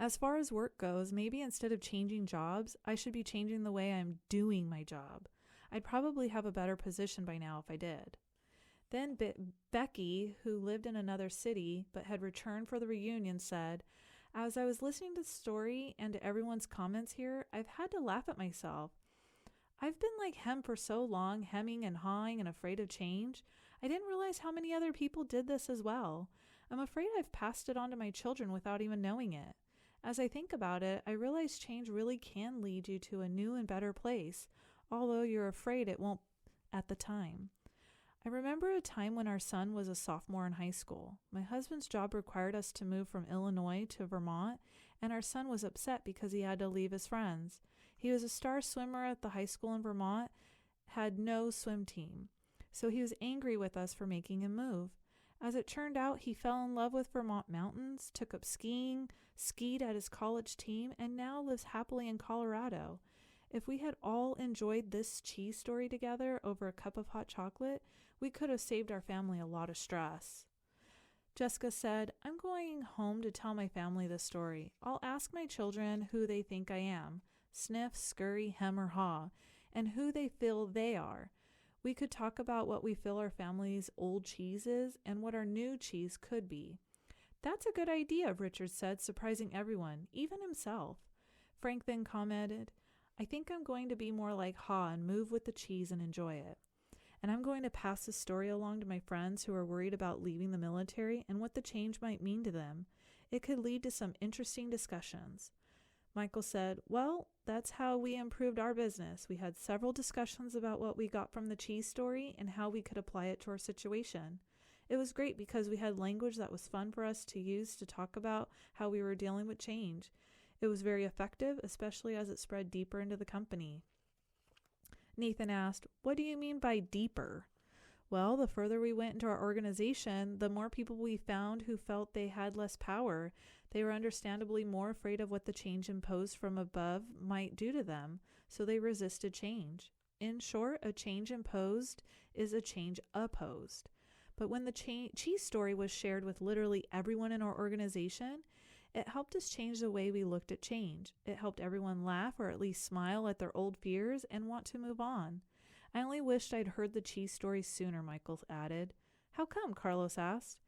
As far as work goes, maybe instead of changing jobs, I should be changing the way I'm doing my job. I'd probably have a better position by now if I did. Then Becky, who lived in another city but had returned for the reunion, said, as I was listening to the story and to everyone's comments here, I've had to laugh at myself. I've been like Hem for so long, hemming and hawing and afraid of change. I didn't realize how many other people did this as well. I'm afraid I've passed it on to my children without even knowing it. As I think about it, I realize change really can lead you to a new and better place, although you're afraid it won't at the time. I remember a time when our son was a sophomore in high school. My husband's job required us to move from Illinois to Vermont, and our son was upset because he had to leave his friends. He was a star swimmer at the high school in Vermont, had no swim team. So he was angry with us for making him move. As it turned out, he fell in love with Vermont mountains, took up skiing, skied at his college team, and now lives happily in Colorado. If we had all enjoyed this cheese story together over a cup of hot chocolate, we could have saved our family a lot of stress. Jessica said, I'm going home to tell my family this story. I'll ask my children who they think I am. sniff, scurry, hem, or haw, and who they feel they are. We could talk about what we feel our family's old cheese is and what our new cheese could be. That's a good idea, Richard said, surprising everyone, even himself. Frank then commented, I think I'm going to be more like Ha and move with the cheese and enjoy it. And I'm going to pass this story along to my friends who are worried about leaving the military and what the change might mean to them. It could lead to some interesting discussions. Michael said, well, that's how we improved our business. We had several discussions about what we got from the cheese story and how we could apply it to our situation. It was great because we had language that was fun for us to use to talk about how we were dealing with change. It was very effective, especially as it spread deeper into the company. Nathan asked, what do you mean by deeper? Well, the further we went into our organization, the more people we found who felt they had less power. They were understandably more afraid of what the change imposed from above might do to them, so they resisted change. In short, a change imposed is a change opposed. But when the cheese story was shared with literally everyone in our organization, it helped us change the way we looked at change. It helped everyone laugh or at least smile at their old fears and want to move on. I only wished I'd heard the cheese story sooner, Michael added. How come? Carlos asked.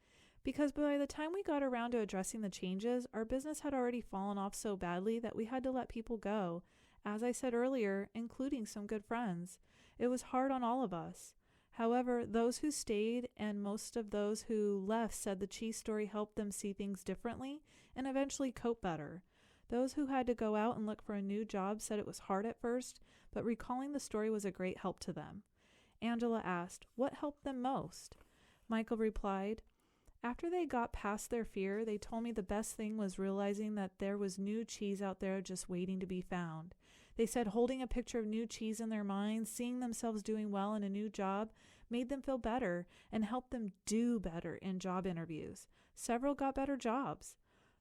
Because by the time we got around to addressing the changes, our business had already fallen off so badly that we had to let people go. As I said earlier, including some good friends. It was hard on all of us. However, those who stayed and most of those who left said the cheese story helped them see things differently and eventually cope better. Those who had to go out and look for a new job said it was hard at first, but recalling the story was a great help to them. Angela asked, what helped them most? Michael replied, after they got past their fear, they told me the best thing was realizing that there was new cheese out there just waiting to be found. They said holding a picture of new cheese in their minds, seeing themselves doing well in a new job, made them feel better and helped them do better in job interviews. Several got better jobs.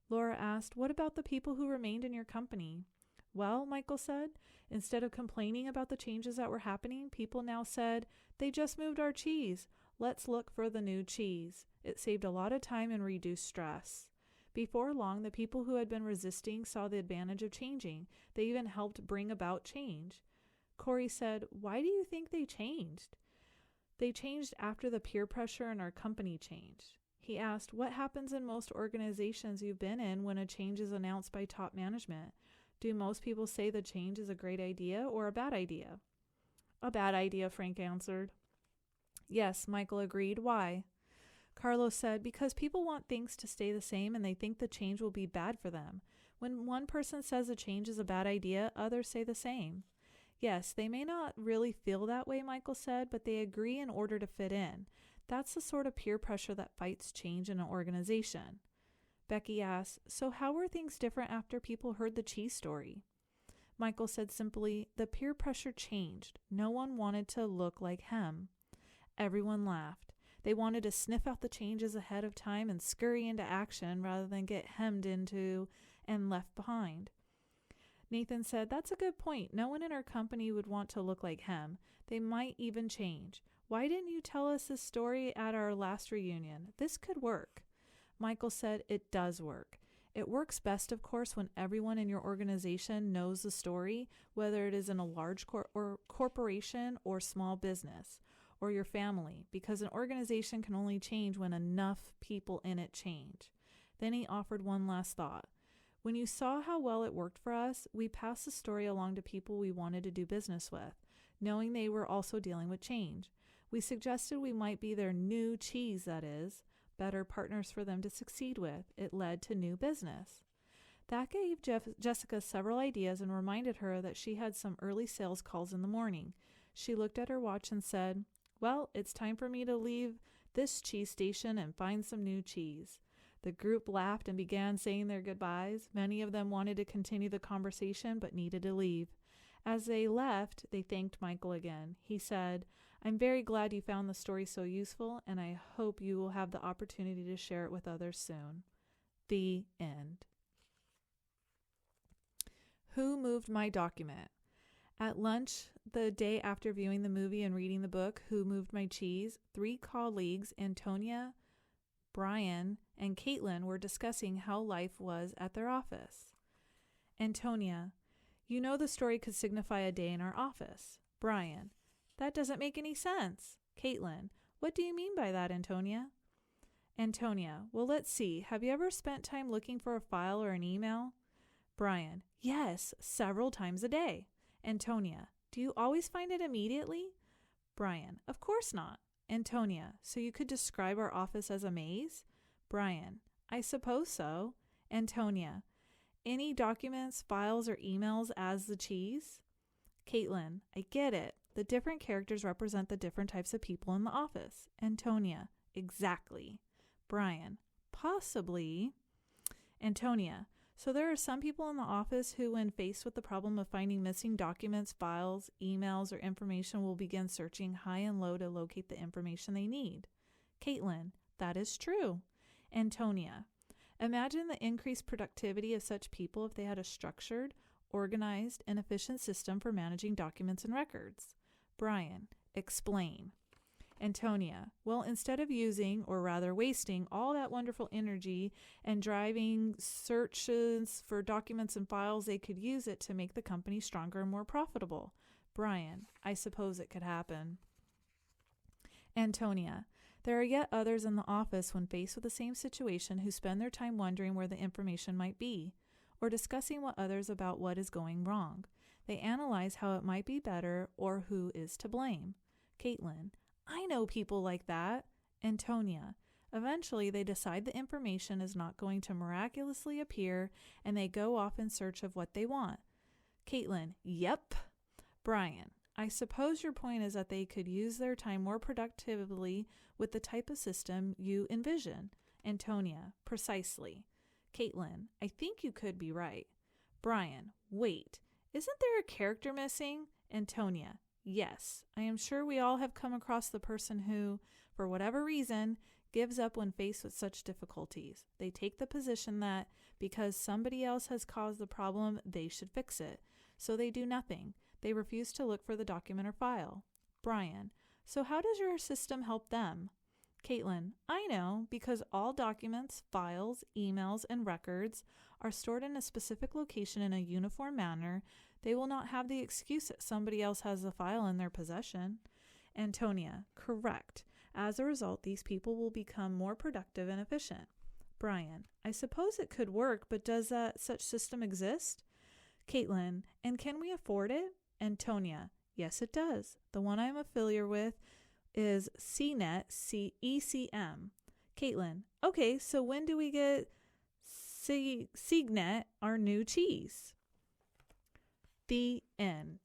Laura asked, what about the people who remained in your company? Well, Michael said, instead of complaining about the changes that were happening, people now said, they just moved our cheese. Let's look for the new cheese. It saved a lot of time and reduced stress. Before long, the people who had been resisting saw the advantage of changing. They even helped bring about change. Corey said, why do you think they changed? They changed after the peer pressure in our company changed. He asked, what happens in most organizations you've been in when a change is announced by top management? Do most people say the change is a great idea or a bad idea? A bad idea, Frank answered. Yes, Michael agreed. Why? Carlos said, because people want things to stay the same and they think the change will be bad for them. When one person says a change is a bad idea, others say the same. Yes, they may not really feel that way, Michael said, but they agree in order to fit in. That's the sort of peer pressure that fights change in an organization. Becky asked, so how were things different after people heard the cheese story? Michael said simply, the peer pressure changed. No one wanted to look like him. Everyone laughed. They wanted to sniff out the changes ahead of time and scurry into action rather than get hemmed into and left behind. Nathan said, that's a good point. No one in our company would want to look like him. They might even change. Why didn't you tell us this story at our last reunion? This could work. Michael said, it does work. It works best, of course, when everyone in your organization knows the story, whether it is in a large corporation or small business, or your family, because an organization can only change when enough people in it change. Then he offered one last thought. When you saw how well it worked for us, we passed the story along to people we wanted to do business with, knowing they were also dealing with change. We suggested we might be their new cheese, that is, better partners for them to succeed with. It led to new business. That gave Jessica several ideas and reminded her that she had some early sales calls in the morning. She looked at her watch and said, well, it's time for me to leave this cheese station and find some new cheese. The group laughed and began saying their goodbyes. Many of them wanted to continue the conversation but needed to leave. As they left, they thanked Michael again. He said, I'm very glad you found the story so useful, and I hope you will have the opportunity to share it with others soon. The end. Who moved my document? At lunch, the day after viewing the movie and reading the book, Who Moved My Cheese, 3 colleagues, Antonia, Brian, and Caitlin, were discussing how life was at their office. Antonia, You know the story could signify a day in our office. Brian, that doesn't make any sense. Caitlin, what do you mean by that, Antonia? Antonia, well, let's see. Have you ever spent time looking for a file or an email? Brian, yes, several times a day. Antonia, do you always find it immediately? Brian, of course not. Antonia, so you could describe our office as a maze? Brian, I suppose so. Antonia, any documents, files, or emails as the cheese? Caitlin, I get it. The different characters represent the different types of people in the office. Antonia, exactly. Brian, possibly. Antonia, so there are some people in the office who, when faced with the problem of finding missing documents, files, emails, or information, will begin searching high and low to locate the information they need. Caitlin, that is true. Antonia, imagine the increased productivity of such people if they had a structured, organized, and efficient system for managing documents and records. Brian, explain. Antonia, well, instead of using, or rather wasting, all that wonderful energy and driving searches for documents and files, they could use it to make the company stronger and more profitable. Brian, I suppose it could happen. Antonia, there are yet others in the office when faced with the same situation who spend their time wondering where the information might be, or discussing with others about what is going wrong. They analyze how it might be better or who is to blame. Caitlin, I know people like that. Antonia, eventually they decide the information is not going to miraculously appear and they go off in search of what they want. Caitlin, yep. Brian, I suppose your point is that they could use their time more productively with the type of system you envision. Antonia, precisely. Caitlin, I think you could be right. Brian, wait, isn't there a character missing? Antonia, yes, I am sure we all have come across the person who, for whatever reason, gives up when faced with such difficulties. They take the position that because somebody else has caused the problem, they should fix it. So they do nothing. They refuse to look for the document or file. Brian, so how does your system help them? Caitlin, I know, because all documents, files, emails, and records are stored in a specific location in a uniform manner. They will not have the excuse that somebody else has the file in their possession. Antonia, correct. As a result, these people will become more productive and efficient. Brian, I suppose it could work, but does such system exist? Caitlin, and can we afford it? Antonia, yes, it does. The one I'm familiar with is CNET, ECM. Caitlin, okay, so when do we get CNET, our new cheese? The end.